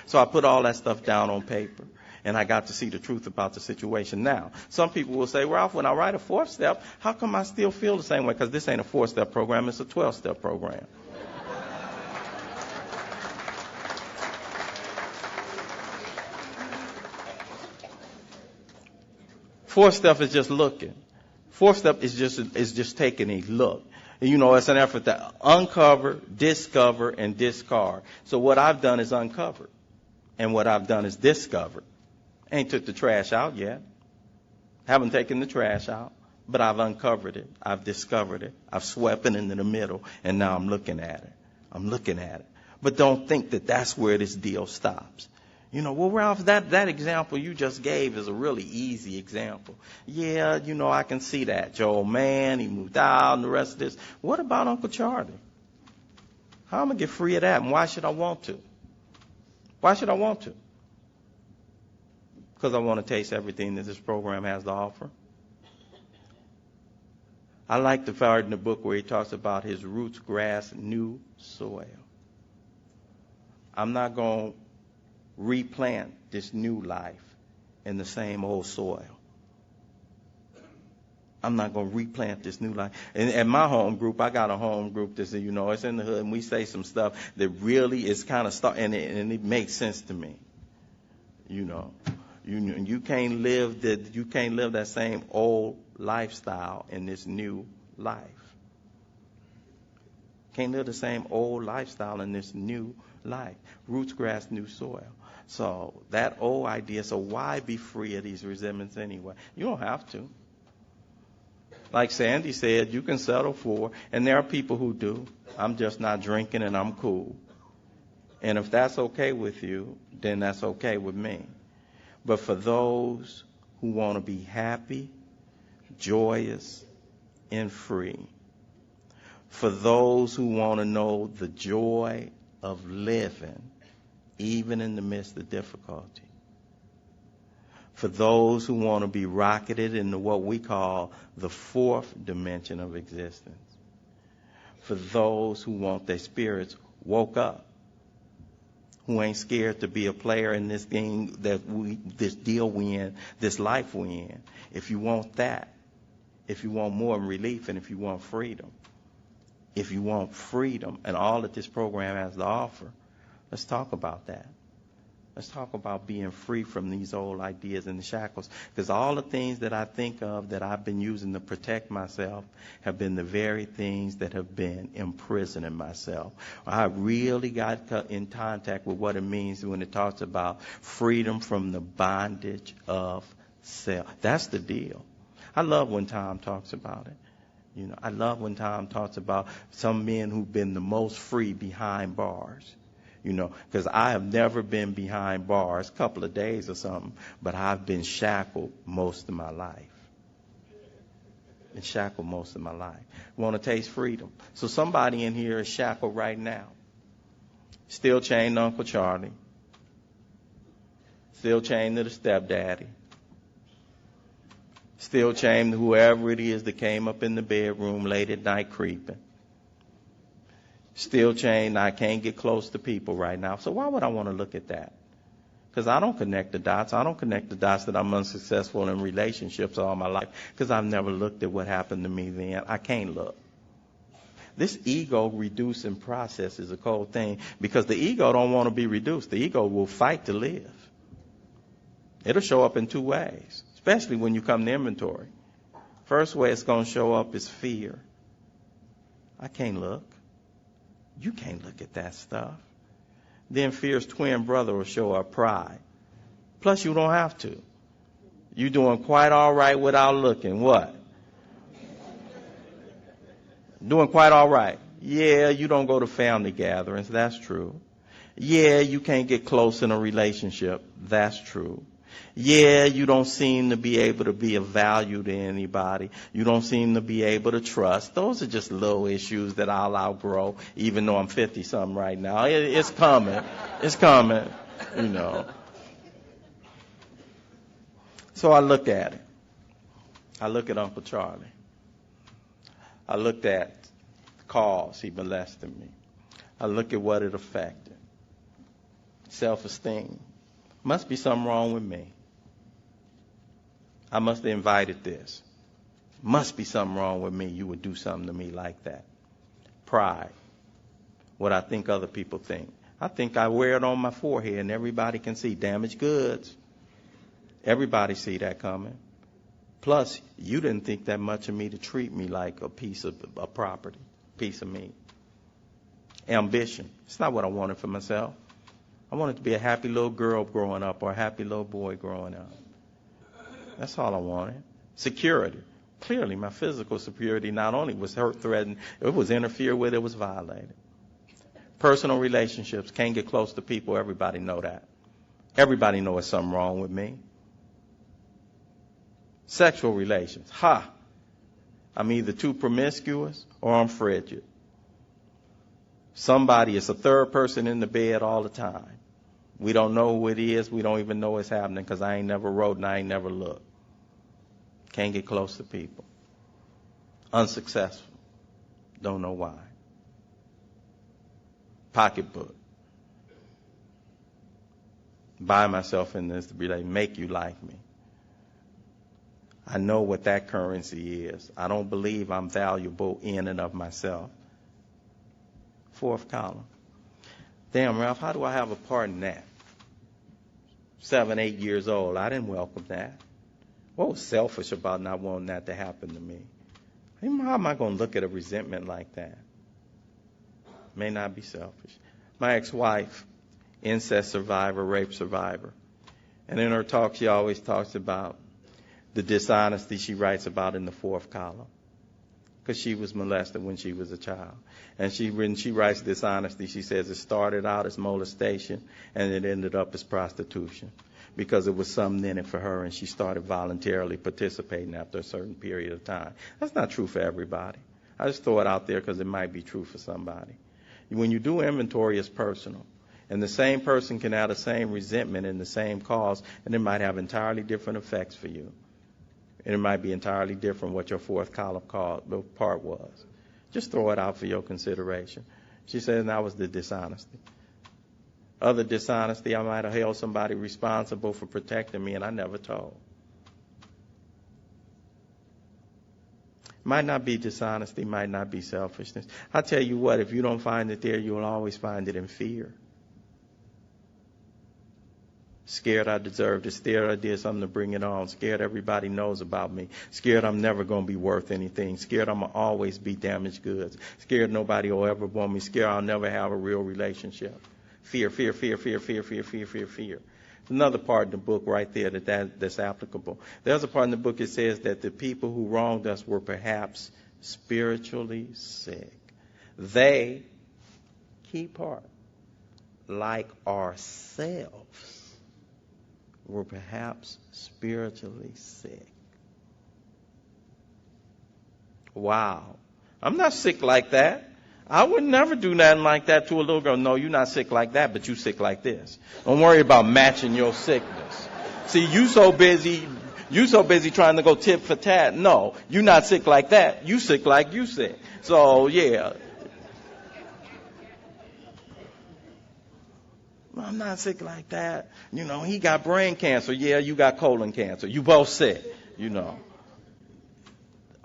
So I put all that stuff down on paper, and I got to see the truth about the situation. Now, some people will say, Ralph, when I write a 4th step, how come I still feel the same way? Because this ain't a 4-step program. It's a 12-step program. 4th step is just looking. 4th step is just taking a look. It's an effort to uncover, discover, and discard. So what I've done is uncovered, and what I've done is discovered. Ain't took the trash out yet. Haven't taken the trash out, but I've uncovered it. I've discovered it. I've swept it into the middle, and now I'm looking at it. But don't think that that's where this deal stops. Well, Ralph, that example you just gave is a really easy example. Yeah, I can see that. Your old man, he moved out and the rest of this. What about Uncle Charlie? How am I going to get free of that? And why should I want to? Why should I want to? Because I want to taste everything that this program has to offer. I like the part in the book where he talks about his roots grass new soil. I'm not going to replant this new life in the same old soil. I'm not going to replant this new life. And at my home group, I got a home group that's, it's in the hood, and we say some stuff that really is kind of and it makes sense to me. You can't live that same old lifestyle in this new life. Can't live the same old lifestyle in this new life. Roots, grass, new soil. So that old idea, so why be free of these resentments anyway? You don't have to. Like Sandy said, you can settle for, and there are people who do. I'm just not drinking and I'm cool. And if that's okay with you, then that's okay with me. But for those who want to be happy, joyous, and free, for those who want to know the joy of living, even in the midst of difficulty. For those who want to be rocketed into what we call the 4th dimension of existence. For those who want their spirits woke up. Who ain't scared to be a player in this game this deal we in, this life we in. If you want that, if you want more relief, and if you want freedom, and all that this program has to offer, let's talk about that. Let's talk about being free from these old ideas and the shackles. Because all the things that I think of that I've been using to protect myself have been the very things that have been imprisoning myself. I really got in contact with what it means when it talks about freedom from the bondage of self. That's the deal. I love when Tom talks about it. You know, I love when Tom talks about some men who've been the most free behind bars. You know, because I have never been behind bars, a couple of days or something, but I've been shackled most of my life. Been shackled most of my life. Want to taste freedom. So somebody in here is shackled right now. Still chained to Uncle Charlie. Still chained to the stepdaddy. Still chained to whoever it is that came up in the bedroom late at night creeping. Still chained, I can't get close to people right now. So why would I want to look at that? Because I don't connect the dots. I don't connect the dots that I'm unsuccessful in relationships all my life because I've never looked at what happened to me then. I can't look. This ego reducing process is a cold thing because the ego don't want to be reduced. The ego will fight to live. It'll show up in two ways, especially when you come to inventory. First way it's going to show up is fear. I can't look. You can't look at that stuff. Then fear's twin brother will show up, pride. Plus, you don't have to. You're doing quite all right without looking. What? Doing quite all right. Yeah, you don't go to family gatherings. That's true. Yeah, you can't get close in a relationship. That's true. Yeah, you don't seem to be able to be of value to anybody. You don't seem to be able to trust. Those are just little issues that I'll outgrow, even though I'm 50-something right now. It's coming. It's coming, you know. So I look at it. I look at Uncle Charlie. I looked at the cause he molested me. I look at what it affected. Self-esteem. Must be something wrong with me. I must have invited this. Must be something wrong with me. You would do something to me like that. Pride. What I think other people think. I think I wear it on my forehead and everybody can see. Damaged goods. Everybody see that coming. Plus, you didn't think that much of me to treat me like a piece of a property, piece of me. Ambition. It's not what I wanted for myself. I wanted to be a happy little girl growing up or a happy little boy growing up. That's all I wanted. Security. Clearly, my physical security not only was hurt, threatened, it was interfered with, it was violated. Personal relationships. Can't get close to people. Everybody know that. Everybody know there's something wrong with me. Sexual relations. I'm either too promiscuous or I'm frigid. Somebody is a third person in the bed all the time. We don't know who it is. We don't even know it's happening because I ain't never wrote and I ain't never looked. Can't get close to people. Unsuccessful. Don't know why. Pocketbook. Buy myself in this to be like, make you like me. I know what that currency is. I don't believe I'm valuable in and of myself. Fourth column. Damn, Ralph, how do I have a part in that? 7, 8 years old. I didn't welcome that. What was selfish about not wanting that to happen to me? How am I going to look at a resentment like that? May not be selfish. My ex-wife, incest survivor, rape survivor. And in her talk, she always talks about the dishonesty she writes about in the fourth column. Because she was molested when she was a child. And when she writes dishonesty, she says it started out as molestation and it ended up as prostitution. Because it was something in it for her and she started voluntarily participating after a certain period of time. That's not true for everybody. I just throw it out there because it might be true for somebody. When you do inventory, it's personal. And the same person can have the same resentment in the same cause and it might have entirely different effects for you. And it might be entirely different what your fourth column part was. Just throw it out for your consideration. She said, and that was the dishonesty. Other dishonesty, I might have held somebody responsible for protecting me and I never told. Might not be dishonesty, might not be selfishness. I tell you what, if you don't find it there, you'll always find it in fear. Scared I deserved it. Scared I did something to bring it on. Scared everybody knows about me. Scared I'm never going to be worth anything. Scared I'm going to always be damaged goods. Scared nobody will ever want me. Scared I'll never have a real relationship. Fear, fear, fear, fear, fear, fear, fear, fear, fear. There's another part in the book right there that's applicable. There's a part in the book that says that the people who wronged us were perhaps spiritually sick. They, key part, like ourselves, were perhaps spiritually sick. Wow. I'm not sick like that. I would never do nothing like that to a little girl. No, you're not sick like that, but you sick like this. Don't worry about matching your sickness. See, you so busy trying to go tit for tat. No, you're not sick like that. You sick like you sick. So, yeah. I'm not sick like that. You know, he got brain cancer. Yeah, you got colon cancer. You both sick, you know.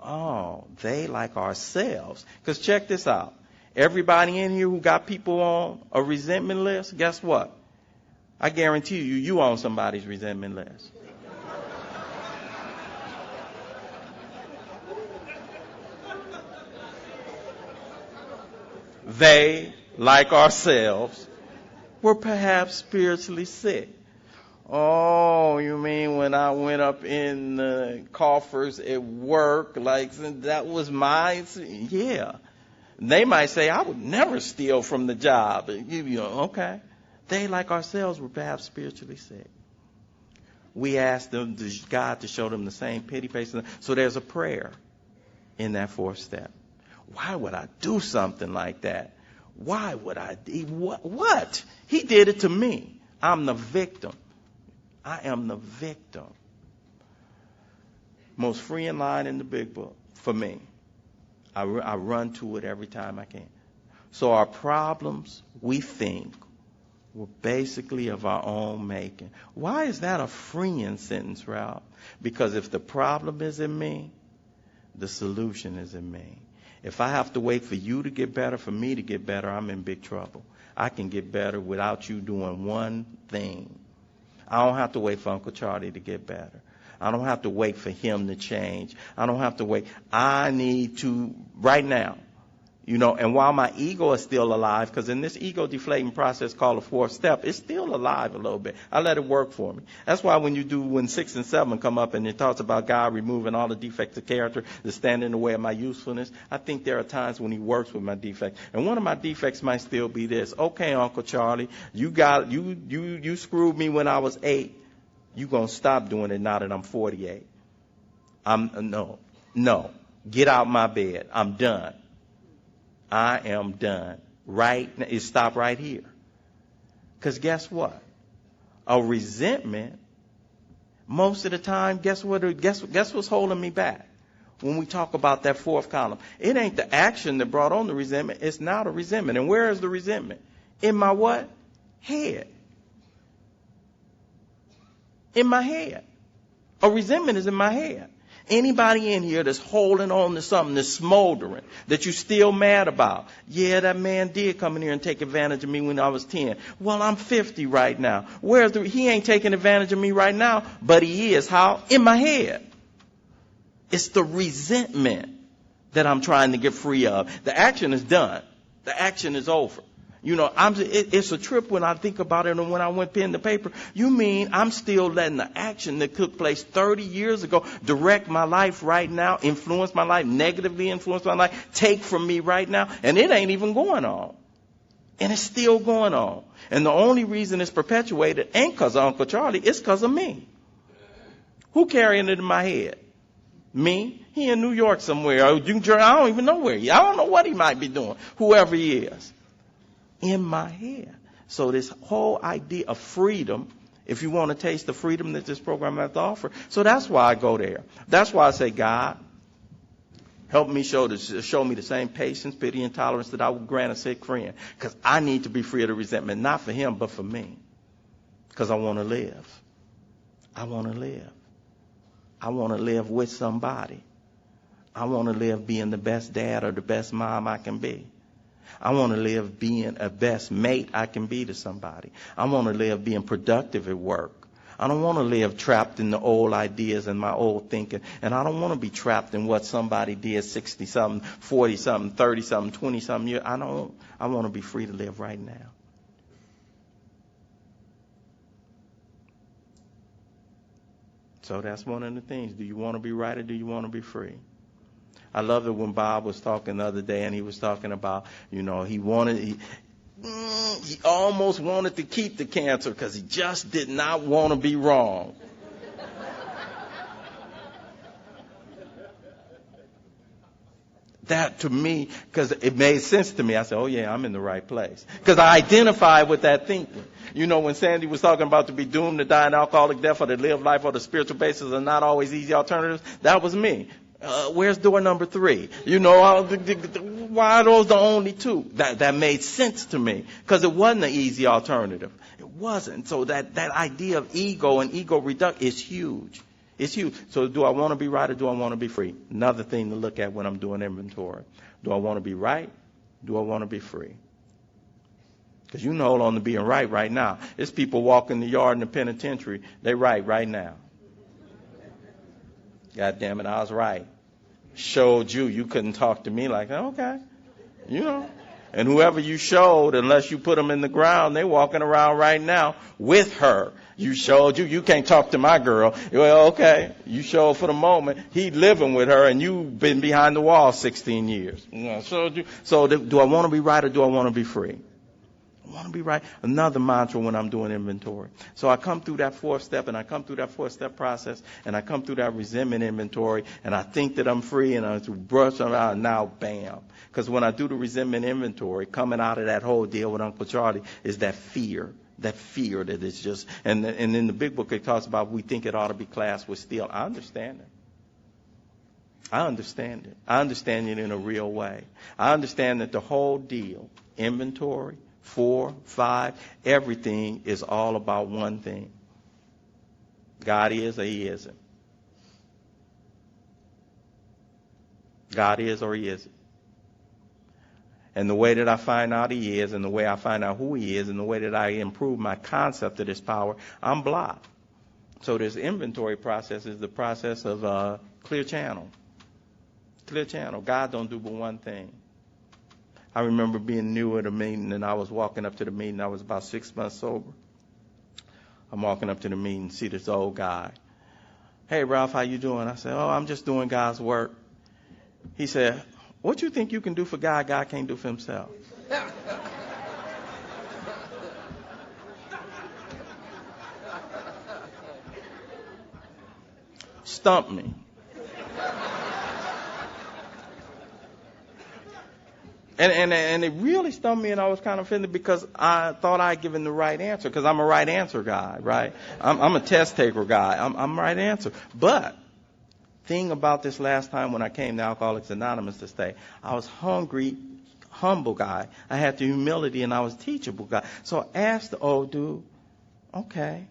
Oh, they like ourselves. Because check this out. Everybody in here who got people on a resentment list, guess what? I guarantee you on somebody's resentment list. They, like ourselves, were perhaps spiritually sick. Oh, you mean when I went up in the coffers at work, like that was my, yeah. They might say, I would never steal from the job. You know, okay. They, like ourselves, were perhaps spiritually sick. We asked them, God to show them the same pity, patience. So there's a prayer in that fourth step. Why would I do something like that? Why would I? What? He did it to me. I'm the victim. I am the victim. Most freeing line in the big book for me. I run to it every time I can. So our problems, we think, were basically of our own making. Why is that a freeing sentence, Ralph? Because if the problem is in me, the solution is in me. If I have to wait for you to get better, for me to get better, I'm in big trouble. I can get better without you doing one thing. I don't have to wait for Uncle Charlie to get better. I don't have to wait for him to change. I don't have to wait. I need to right now. You know, and while my ego is still alive, because in this ego deflating process called the fourth step, it's still alive a little bit. I let it work for me. That's why when 6 and 7 come up and it talks about God removing all the defects of character that stand in the way of my usefulness, I think there are times when he works with my defect. And one of my defects might still be this. Okay, Uncle Charlie, you screwed me when I was 8. You gonna stop doing it now that I'm 48. No. Get out my bed. I'm done. I am done. Right now, it stopped right here. Because guess what? A resentment, most of the time, guess what's holding me back? When we talk about that fourth column, it ain't the action that brought on the resentment. It's now the resentment. And where is the resentment? In my what? Head. In my head. A resentment is in my head. Anybody in here that's holding on to something that's smoldering, that you're still mad about? Yeah, that man did come in here and take advantage of me when I was 10. Well, I'm 50 right now. He ain't taking advantage of me right now, but he is. How? In my head. It's the resentment that I'm trying to get free of. The action is done. The action is over. You know, it's a trip when I think about it and when I went pen to paper. You mean I'm still letting the action that took place 30 years ago direct my life right now, influence my life, negatively influence my life, take from me right now, and it ain't even going on. And it's still going on. And the only reason it's perpetuated ain't because of Uncle Charlie, it's because of me. Who carrying it in my head? Me? He in New York somewhere. I don't even know where he is. I don't know what he might be doing, whoever he is. In my head. So this whole idea of freedom, if you want to taste the freedom that this program has to offer, so that's why I go there. That's why I say, God, help me show me the same patience, pity, and tolerance that I would grant a sick friend. Because I need to be free of the resentment, not for him, but for me. Because I want to live. I want to live. I want to live with somebody. I want to live being the best dad or the best mom I can be. I want to live being a best mate I can be to somebody. I want to live being productive at work. I don't want to live trapped in the old ideas and my old thinking. And I don't want to be trapped in what somebody did 60-something, 40-something, 30-something, 20-something years. I want to be free to live right now. So that's one of the things. Do you want to be right or do you want to be free? I love it when Bob was talking the other day and he was talking about, he almost wanted to keep the cancer because he just did not want to be wrong. That to me, because it made sense to me, I said, oh yeah, I'm in the right place. Because I identified with that thinking. When Sandy was talking about to be doomed to die an alcoholic death or to live life on the spiritual basis are not always easy alternatives, that was me. Where's door number 3? Why are those the only two? That made sense to me because it wasn't an easy alternative. It wasn't. So that idea of ego and ego reduction is huge. It's huge. So do I want to be right or do I want to be free? Another thing to look at when I'm doing inventory. Do I want to be right? Do I want to be free? Because hold on to being right now. There's people walking the yard in the penitentiary. They right now. God damn it, I was right. Showed you. You couldn't talk to me like, okay. And whoever you showed, unless you put them in the ground, they walking around right now with her. You showed you can't talk to my girl. Well, okay. You showed for the moment. He living with her and you've been behind the wall 16 years. I showed you. So do I want to be right or do I want to be free? I want to be right. Another mantra when I'm doing inventory. So I come through that 4th step and I come through that 4th-step process and I come through that resentment inventory and I think that I'm free and I brush them out and now bam. Because when I do the resentment inventory, coming out of that whole deal with Uncle Charlie is that fear. That fear that it's just, and in the big book it talks about we think it ought to be classed with steal. I understand it. I understand it. I understand it in a real way. I understand that the whole deal, inventory, 4, 5, everything is all about one thing. God is or he isn't. God is or he isn't. And the way that I find out he is and the way I find out who he is and the way that I improve my concept of this power, I'm blocked. So this inventory process is the process of clear channel. Clear channel. God don't do but one thing. I remember being new at a meeting and I was walking up to the meeting. I was about 6 months sober. I'm walking up to the meeting, see this old guy. Hey, Ralph, how you doing? I said, I'm just doing God's work. He said, what you think you can do for God, God can't do for himself? Stumped me. And it really stumped me, and I was kind of offended because I thought I'd given the right answer, because I'm a right answer guy, right? I'm a test taker guy. I'm right answer. But thing about this last time when I came to Alcoholics Anonymous to stay, I was hungry, humble guy. I had the humility, and I was teachable guy. So I asked the old dude, okay,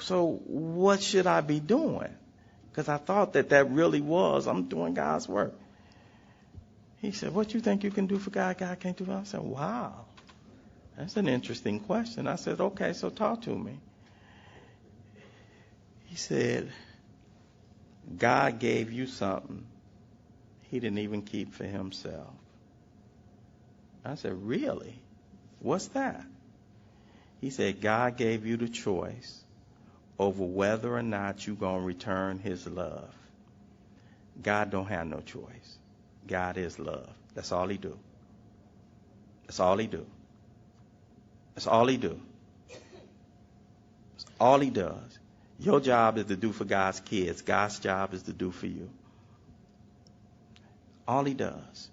so what should I be doing? Because I thought that really was, I'm doing God's work. He said, what you think you can do for God, God can't do for us? I said, wow, that's an interesting question. I said, okay, so talk to me. He said, God gave you something he didn't even keep for himself. I said, really? What's that? He said, God gave you the choice over whether or not you're going to return his love. God don't have no choice. God is love. That's all he do. That's all he do. That's all he do. That's all he does. Your job is to do for God's kids. God's job is to do for you. All he does.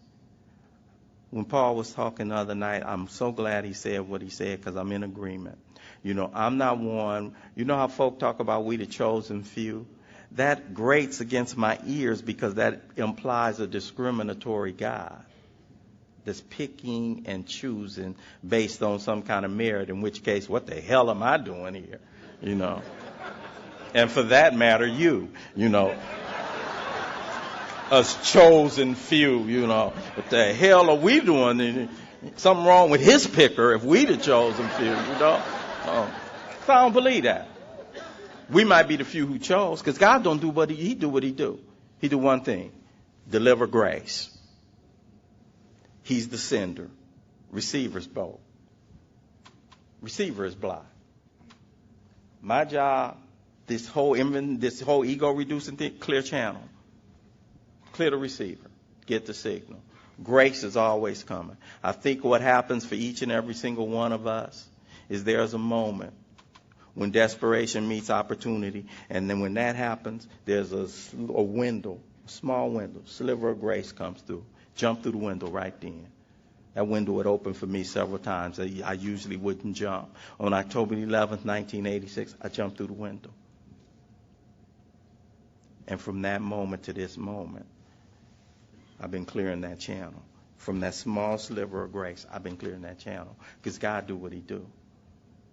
When Paul was talking the other night, I'm so glad he said what he said, because I'm in agreement. I'm not one. You know how folk talk about we the chosen few? That grates against my ears, because that implies a discriminatory God that's picking and choosing based on some kind of merit, in which case, what the hell am I doing here? And for that matter, us chosen few, what the hell are we doing? Something wrong with his picker if we the chosen few, So I don't believe that. We might be the few who chose, because God don't do what he do what he do. He do one thing: deliver grace. He's the sender. Receiver's bold. Receiver is blind. My job, this whole ego reducing thing, clear channel. Clear the receiver. Get the signal. Grace is always coming. I think what happens for each and every single one of us is there's a moment when desperation meets opportunity, and then when that happens, there's a window, a small window, sliver of grace comes through. Jump through the window right then. That window would open for me several times. I usually wouldn't jump. On October 11th, 1986, I jumped through the window. And from that moment to this moment, I've been clearing that channel. From that small sliver of grace, I've been clearing that channel. Because God do what he do.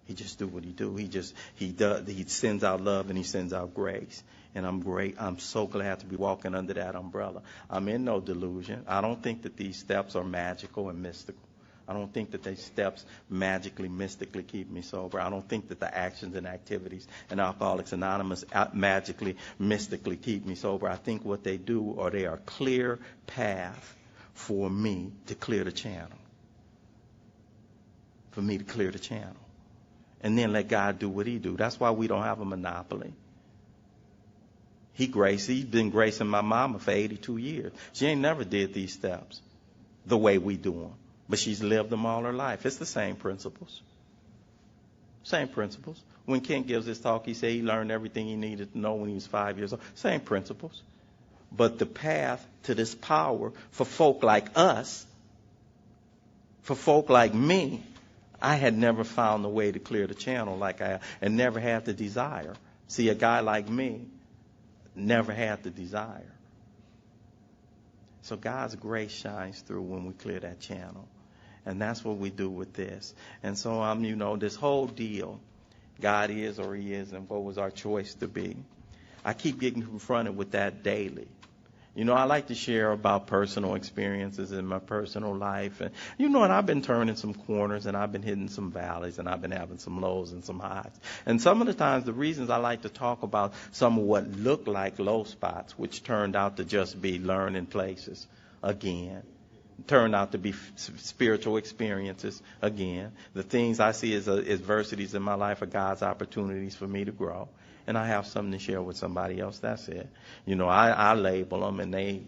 He just do what he do. He sends out love and he sends out grace. And I'm so glad to be walking under that umbrella. I'm in no delusion. I don't think that these steps are magical and mystical. I don't think that these steps magically, mystically keep me sober. I don't think that the actions and activities in Alcoholics Anonymous magically, mystically keep me sober. I think what they do, or they are a clear path for me to clear the channel. For me to clear the channel. And then let God do what he do. That's why we don't have a monopoly. He's been gracing my mama for 82 years. She ain't never did these steps the way we do them. But she's lived them all her life. It's the same principles. Same principles. When Kent gives his talk, he said he learned everything he needed to know when he was 5 years old. Same principles. But the path to this power for folk like us, for folk like me, I had never found a way to clear the channel like I have, and never had the desire. See, a guy like me never had the desire. So God's grace shines through when we clear that channel. And that's what we do with this. And so, this whole deal, God is or he isn't, what was our choice to be? I keep getting confronted with that daily. I like to share about personal experiences in my personal life. And, and I've been turning some corners, and I've been hitting some valleys, and I've been having some lows and some highs. And some of the times, the reasons I like to talk about some of what looked like low spots, which turned out to just be learning places again, turned out to be spiritual experiences again. The things I see as adversities in my life are God's opportunities for me to grow. And I have something to share with somebody else. That's it. I label them, and they,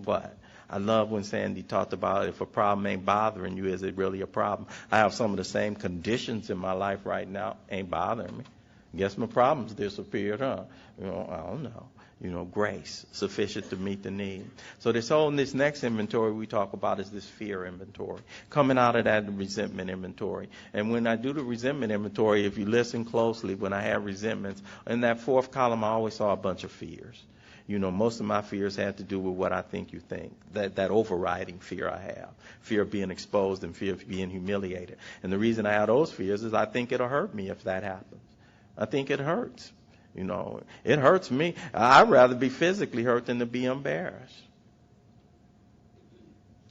but I love when Sandy talked about if a problem ain't bothering you, is it really a problem? I have some of the same conditions in my life right now, ain't bothering me. Guess my problems disappeared, huh? I don't know. Grace sufficient to meet the need. So this next inventory we talk about is this fear inventory, coming out of that resentment inventory. And when I do the resentment inventory, if you listen closely, when I have resentments, in that fourth column, I always saw a bunch of fears. Most of my fears had to do with what I think you think, that overriding fear I have, fear of being exposed and fear of being humiliated. And the reason I have those fears is I think it'll hurt me if that happens. I think it hurts. It hurts me. I'd rather be physically hurt than to be embarrassed.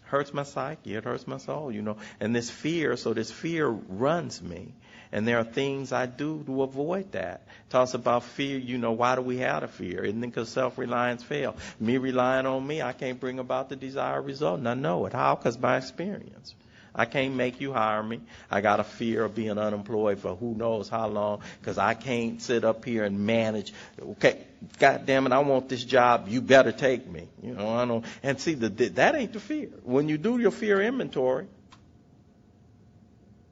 Hurts my psyche. It hurts my soul, And this fear runs me. And there are things I do to avoid that. Talks about fear, why do we have a fear? Isn't it because self-reliance fails? Me relying on me, I can't bring about the desired result. And I know it. How? Because by experience. I can't make you hire me. I got a fear of being unemployed for who knows how long, because I can't sit up here and manage. Okay, God damn it, I want this job. You better take me. I don't. And see, that ain't the fear. When you do your fear inventory,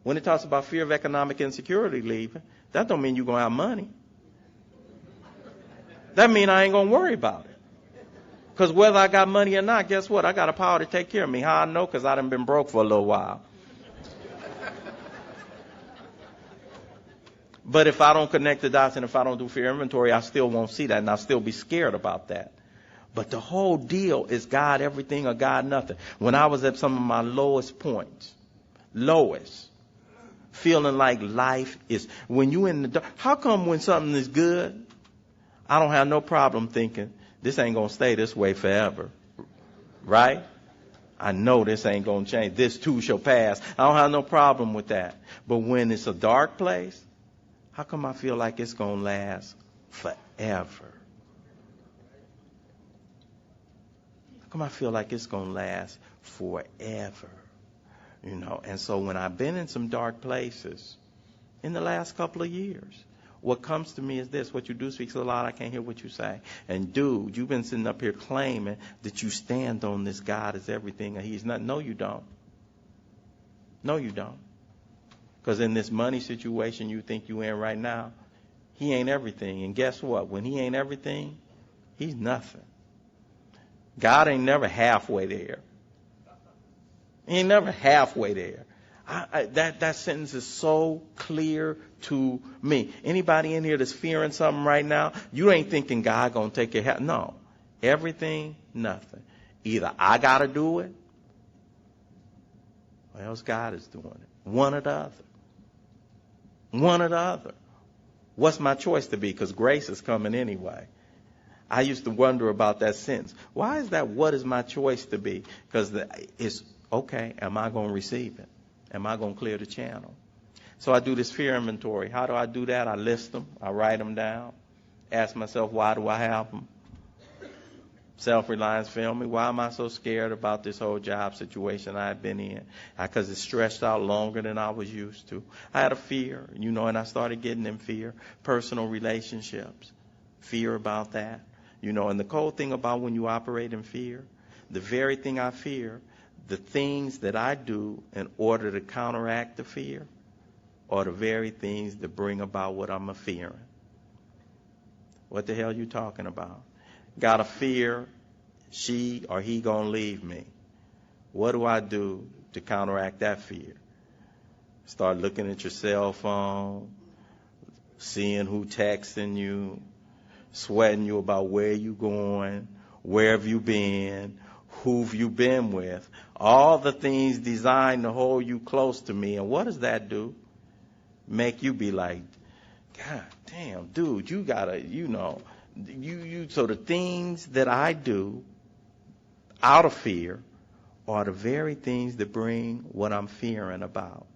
when it talks about fear of economic insecurity leaving, that don't mean you're going to have money. That mean I ain't going to worry about it. Because whether I got money or not, guess what? I got a power to take care of me. How I know? Because I done been broke for a little while. But if I don't connect the dots and if I don't do fear inventory, I still won't see that, and I'll still be scared about that. But the whole deal is God everything or God nothing. When I was at some of my lowest points, feeling like life is, when you in the dark, how come when something is good, I don't have no problem thinking, this ain't going to stay this way forever, right? I know this ain't going to change. This too shall pass. I don't have no problem with that. But when it's a dark place, How come I feel like it's going to last forever? How come I feel like it's going to last forever? You know, and so when I've been in some dark places in the last couple of years, what comes to me is this: what you do speaks a lot, I can't hear what you say. And dude, you've been sitting up here claiming that you stand on this God is everything and he's not. No, you don't. No, you don't. Because in this money situation you think you're in right now, he ain't everything. And guess what? When he ain't everything, he's nothing. God ain't never halfway there. He ain't never halfway there. That sentence is so clear to me. Anybody in here that's fearing something right now, you ain't thinking God gonna take your help. No. Everything, nothing. Either I gotta do it, or else God is doing it. One or the other. One or the other. What's my choice to be? Because grace is coming anyway. I used to wonder about that sentence. Why is that? What is my choice to be? Because it's okay. Am I going to receive it? Am I going to clear the channel? So I do this fear inventory. How do I do that? I list them. I write them down. Ask myself, why do I have them? Self-reliance failed me. Why am I so scared about this whole job situation I've been in? Because it stretched out longer than I was used to. I had a fear, and I started getting in fear. Personal relationships. Fear about that. And the cold thing about when you operate in fear, the very thing I fear, the things that I do in order to counteract the fear are the very things that bring about what I'm fearing. What the hell you talking about? Got a fear she or he gonna leave me. What do I do to counteract that fear? Start looking at your cell phone, seeing who texting you, sweating you about where you going, where have you been, who've you been with. All the things designed to hold you close to me. And what does that do? Make you be like, God damn, dude, you gotta, so the things that I do out of fear are the very things that bring what I'm fearing about.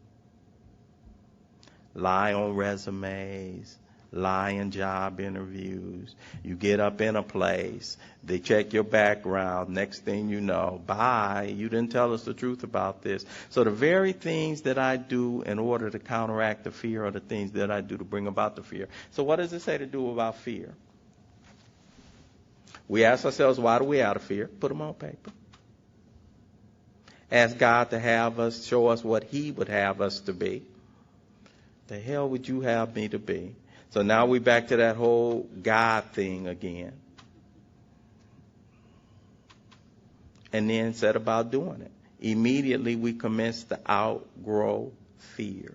Lie on resumes, lie in job interviews. You get up in a place, they check your background, next thing you know, bye, you didn't tell us the truth about this. So the very things that I do in order to counteract the fear are the things that I do to bring about the fear. So what does it say to do about fear? We ask ourselves, why do we out of fear? Put them on paper. Ask God to have us, show us what he would have us to be. The hell would you have me to be? So now we're back to that whole God thing again. And then set about doing it. Immediately we commence to outgrow fear.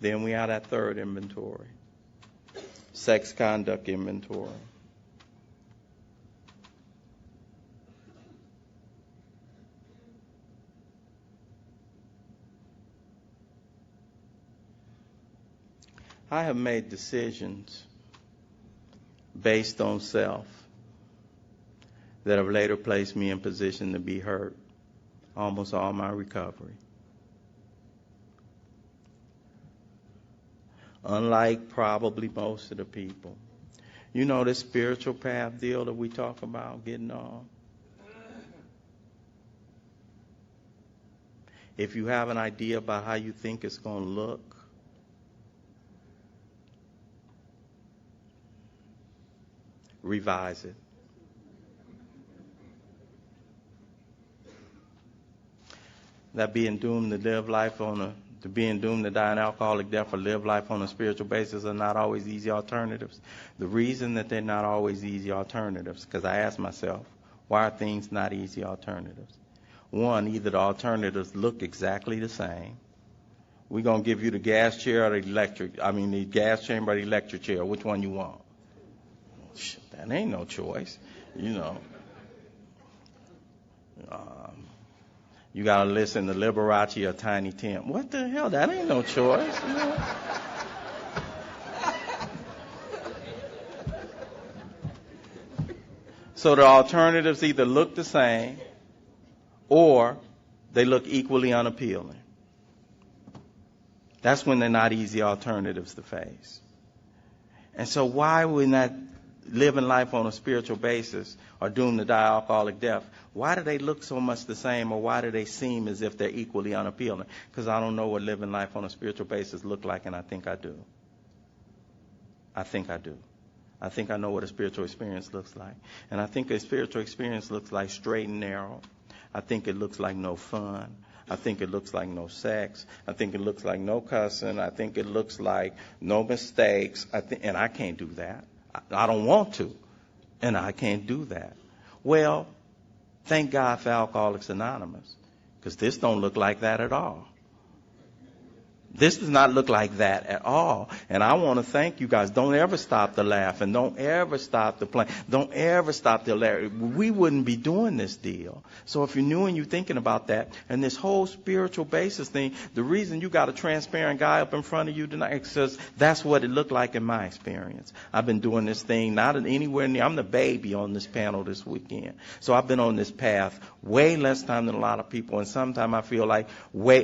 Then we have that third inventory. Sex conduct inventory. I have made decisions based on self that have later placed me in position to be hurt almost all my recovery. Unlike probably most of the people. This spiritual path deal that we talk about getting on. If you have an idea about how you think it's going to look, revise it. That being doomed to live life to being doomed to die an alcoholic death or live life on a spiritual basis are not always easy alternatives. The reason that they're not always easy alternatives, because I ask myself, why are things not easy alternatives? One, either the alternatives look exactly the same. We're going to give you the gas chair or the gas chamber or the electric chair. Which one you want? That ain't no choice, You got to listen to Liberace or Tiny Tim. What the hell? That ain't no choice. So the alternatives either look the same or they look equally unappealing. That's when they're not easy alternatives to face. And so why we're not living life on a spiritual basis or doomed to die alcoholic death, why do they look so much the same, or why do they seem as if they're equally unappealing? Because I don't know what living life on a spiritual basis look like, and I think I do. I think I do. I think I know what a spiritual experience looks like. And I think a spiritual experience looks like straight and narrow. I think it looks like no fun. I think it looks like no sex. I think it looks like no cussing. I think it looks like no mistakes. And I can't do that. I don't want to. And I can't do that. Well, thank God for Alcoholics Anonymous, because this don't look like that at all. This does not look like that at all. And I want to thank you guys. Don't ever stop the laughing. Don't ever stop the playing. Don't ever stop the laughing. We wouldn't be doing this deal. So if you're new and you're thinking about that, and this whole spiritual basis thing, the reason you got a transparent guy up in front of you tonight is because that's what it looked like in my experience. I've been doing this thing not anywhere near. I'm the baby on this panel this weekend. So I've been on this path way less time than a lot of people. And sometimes I feel like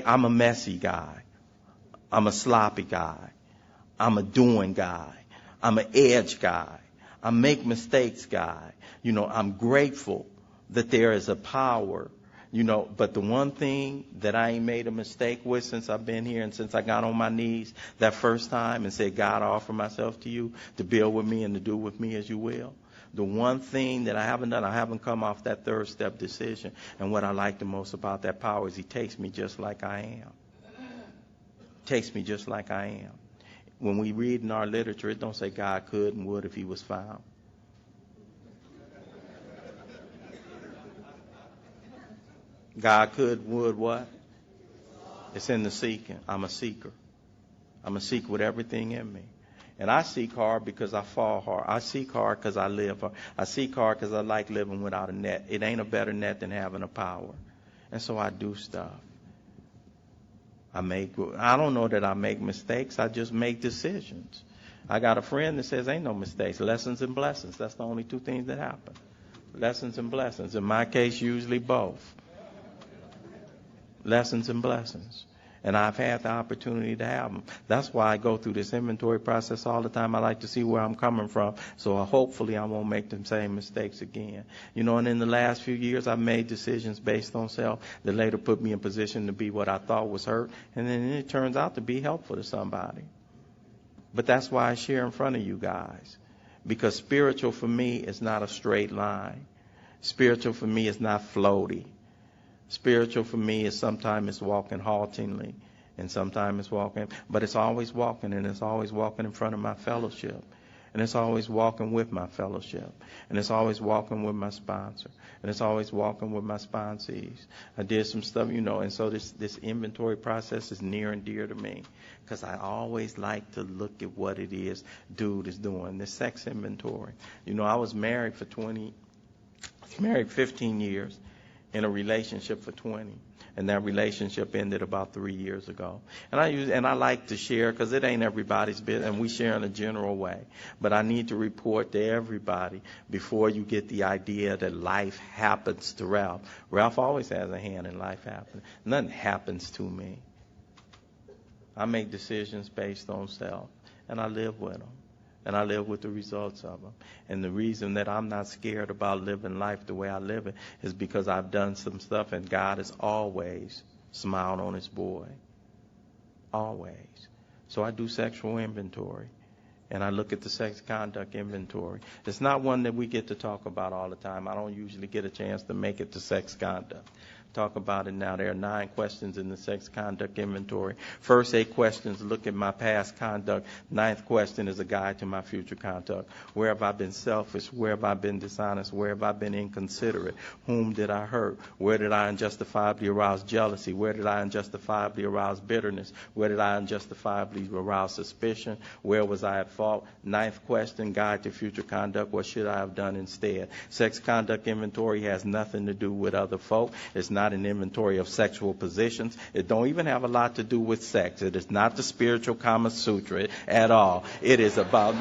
I'm a messy guy. I'm a sloppy guy. I'm a doing guy. I'm an edge guy. I make mistakes guy. I'm grateful that there is a power, but the one thing that I ain't made a mistake with since I've been here and since I got on my knees that first time and said, God, I offer myself to you to build with me and to do with me as you will. The one thing that I haven't done, I haven't come off that third step decision. And what I like the most about that power is he takes me just like I am. Takes me just like I am. When we read in our literature, it don't say God could and would if he was found. God could, would, what? It's in the seeking. I'm a seeker. I'm a seeker with everything in me. And I seek hard because I fall hard. I seek hard because I live hard. I seek hard because I like living without a net. It ain't a better net than having a power. And so I do stuff. I don't know that I make mistakes. I just make decisions. I got a friend that says ain't no mistakes. Lessons and blessings. That's the only two things that happen. Lessons and blessings. In my case, usually both. Lessons and blessings. And I've had the opportunity to have them. That's why I go through this inventory process all the time. I like to see where I'm coming from. So hopefully I won't make the same mistakes again. And in the last few years, I've made decisions based on self that later put me in position to be what I thought was hurt. And then it turns out to be helpful to somebody. But that's why I share in front of you guys. Because spiritual for me is not a straight line. Spiritual for me is not floaty. Spiritual for me is sometimes it's walking haltingly and sometimes it's walking, but it's always walking, and it's always walking in front of my fellowship. And it's always walking with my fellowship. And it's always walking with my sponsor. And it's always walking with my sponsees. I did some stuff, and so this inventory process is near and dear to me because I always like to look at what it is dude is doing, this sex inventory. I was married 15 years. In a relationship for 20, and that relationship ended about 3 years ago. And I like to share because it ain't everybody's business, and we share in a general way. But I need to report to everybody before you get the idea that life happens to Ralph. Ralph always has a hand in life happening. Nothing happens to me. I make decisions based on self, and I live with them. And I live with the results of them. And the reason that I'm not scared about living life the way I live it is because I've done some stuff, and God has always smiled on his boy. Always. So I do sexual inventory. And I look at the sex conduct inventory. It's not one that we get to talk about all the time. I don't usually get a chance to make it to sex conduct. Talk about it now. There are 9 questions in the sex conduct inventory. First 8 questions look at my past conduct. 9th question is a guide to my future conduct. Where have I been selfish? Where have I been dishonest? Where have I been inconsiderate? Whom did I hurt? Where did I unjustifiably arouse jealousy? Where did I unjustifiably arouse bitterness? Where did I unjustifiably arouse suspicion? Where was I at fault? 9th question, guide to future conduct. What should I have done instead? Sex conduct inventory has nothing to do with other folk. It's not an inventory of sexual positions. It don't even have a lot to do with sex. It is not the spiritual Kama Sutra at all. It is about,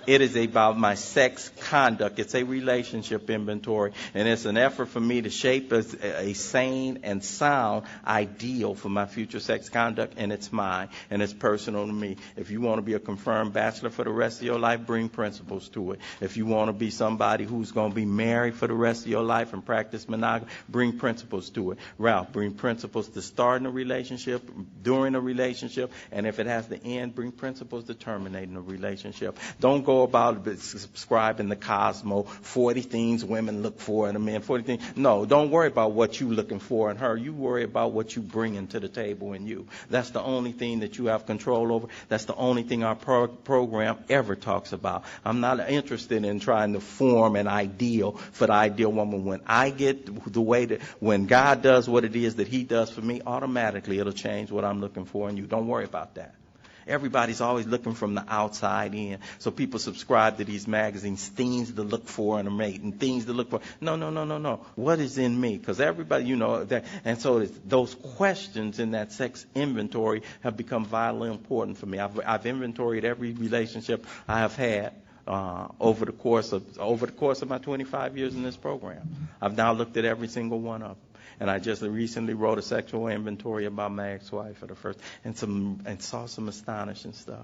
It is about my sex conduct. It's a relationship inventory, and it's an effort for me to shape a sane and sound ideal for my future sex conduct, and it's mine, and it's personal to me. If you want to be a confirmed bachelor for the rest of your life, bring principles to it. If you want to be somebody who's going to be married for the rest of your life and practice monogamy, bring principles to it. Ralph, bring principles to starting a relationship, during a relationship, and if it has to end, bring principles to terminating a relationship. Don't go about subscribing the Cosmo, 40 things women look for in a man, 40 things. No, don't worry about what you're looking for in her. You worry about what you bring to the table in you. That's the only thing that you have control over. That's the only thing our program ever talks about. I'm not interested in trying to form an ideal for the ideal woman. When I get the way that, when God does what it is that he does for me, automatically it'll change what I'm looking for in you. Don't worry about that. Everybody's always looking from the outside in. So people subscribe to these magazines, things to look for in a mate and things to look for. No. What is in me? Because everybody, that. And so those questions in that sex inventory have become vitally important for me. I've inventoried every relationship I have had over the course of my 25 years in this program. I've now looked at every single one of them. And I just recently wrote a sexual inventory about my ex-wife for the first, and saw some astonishing stuff.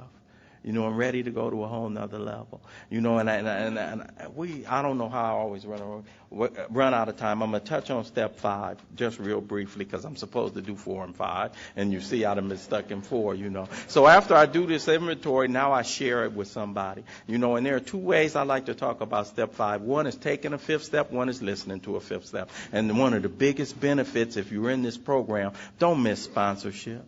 I'm ready to go to a whole nother level. And I don't know how I always run out of time. I'm going to touch on step 5 just real briefly because I'm supposed to do 4 and 5. And you see I've been stuck in 4, So after I do this inventory, now I share it with somebody. And there are 2 ways I like to talk about step 5. One is taking a 5th step. One is listening to a 5th step. And one of the biggest benefits if you're in this program, don't miss sponsorship.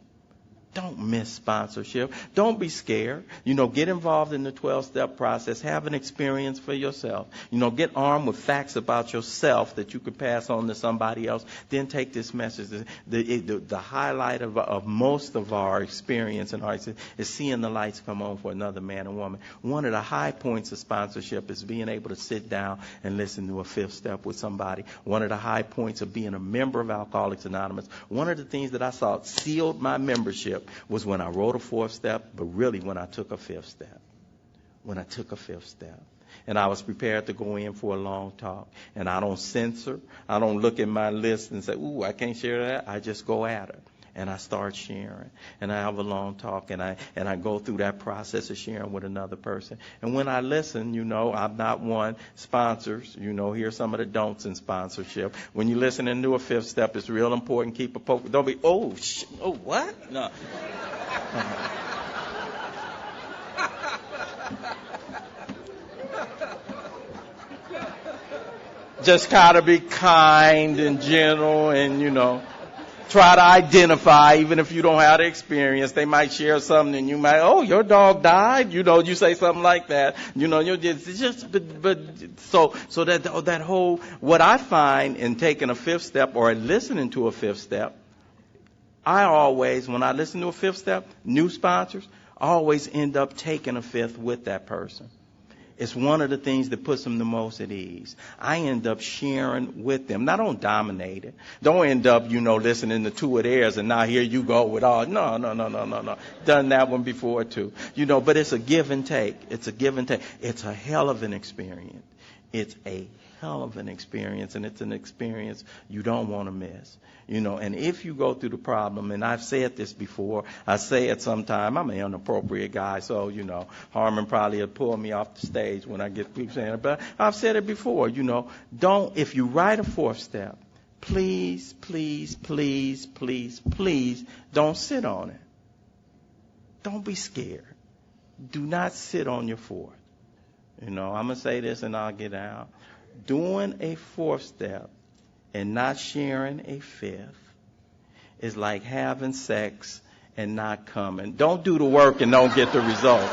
Don't miss sponsorship. Don't be scared. Get involved in the 12-step process. Have an experience for yourself. Get armed with facts about yourself that you could pass on to somebody else. Then take this message. The highlight of most of our experience in arts is seeing the lights come on for another man and woman. One of the high points of sponsorship is being able to sit down and listen to a 5th step with somebody. One of the high points of being a member of Alcoholics Anonymous. One of the things that I saw sealed my membership was when I wrote a 4th step, but really when I took a 5th step. And I was prepared to go in for a long talk. And I don't censor. I don't look at my list and say, ooh, I can't share that. I just go at it. And I start sharing. And I have a long talk. And I go through that process of sharing with another person. And when I listen, I'm not one. Sponsors, here's some of the don'ts in sponsorship. When you listen into a 5th step, it's real important. Keep a poke. Don't be, what? No. Just gotta be kind and gentle and, try to identify, even if you don't have the experience. They might share something and you might, your dog died. You say something like that. So that whole, what I find in taking a 5th step or listening to a 5th step, I always, when I listen to a 5th step, new sponsors, I always end up taking a 5th with that person. It's one of the things that puts them the most at ease. I end up sharing with them. Now, don't dominate it. Don't end up, listening to 2 of theirs and now here you go with all. No. Done that one before too. But it's a give and take. It's a give and take. It's a hell of an experience. It's a hell of an experience, and it's an experience you don't want to miss. And if you go through the problem, and I've said this before, I say it sometime, I'm an inappropriate guy, so, Harmon probably will pull me off the stage when I keep saying it, but I've said it before, if you write a 4th step, please, don't sit on it. Don't be scared. Do not sit on your 4th. I'm going to say this and I'll get out. Doing a 4th step and not sharing a 5th is like having sex and not coming. Don't do the work and don't get the result.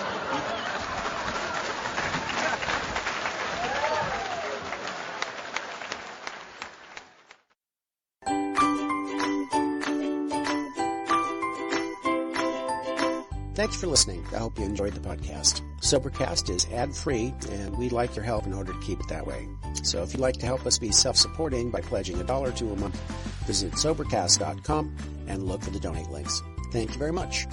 Thanks for listening. I hope you enjoyed the podcast. Sobercast is ad-free, and we'd like your help in order to keep it that way. So if you'd like to help us be self-supporting by pledging $1 or $2 a month, visit Sobercast.com and look for the donate links. Thank you very much.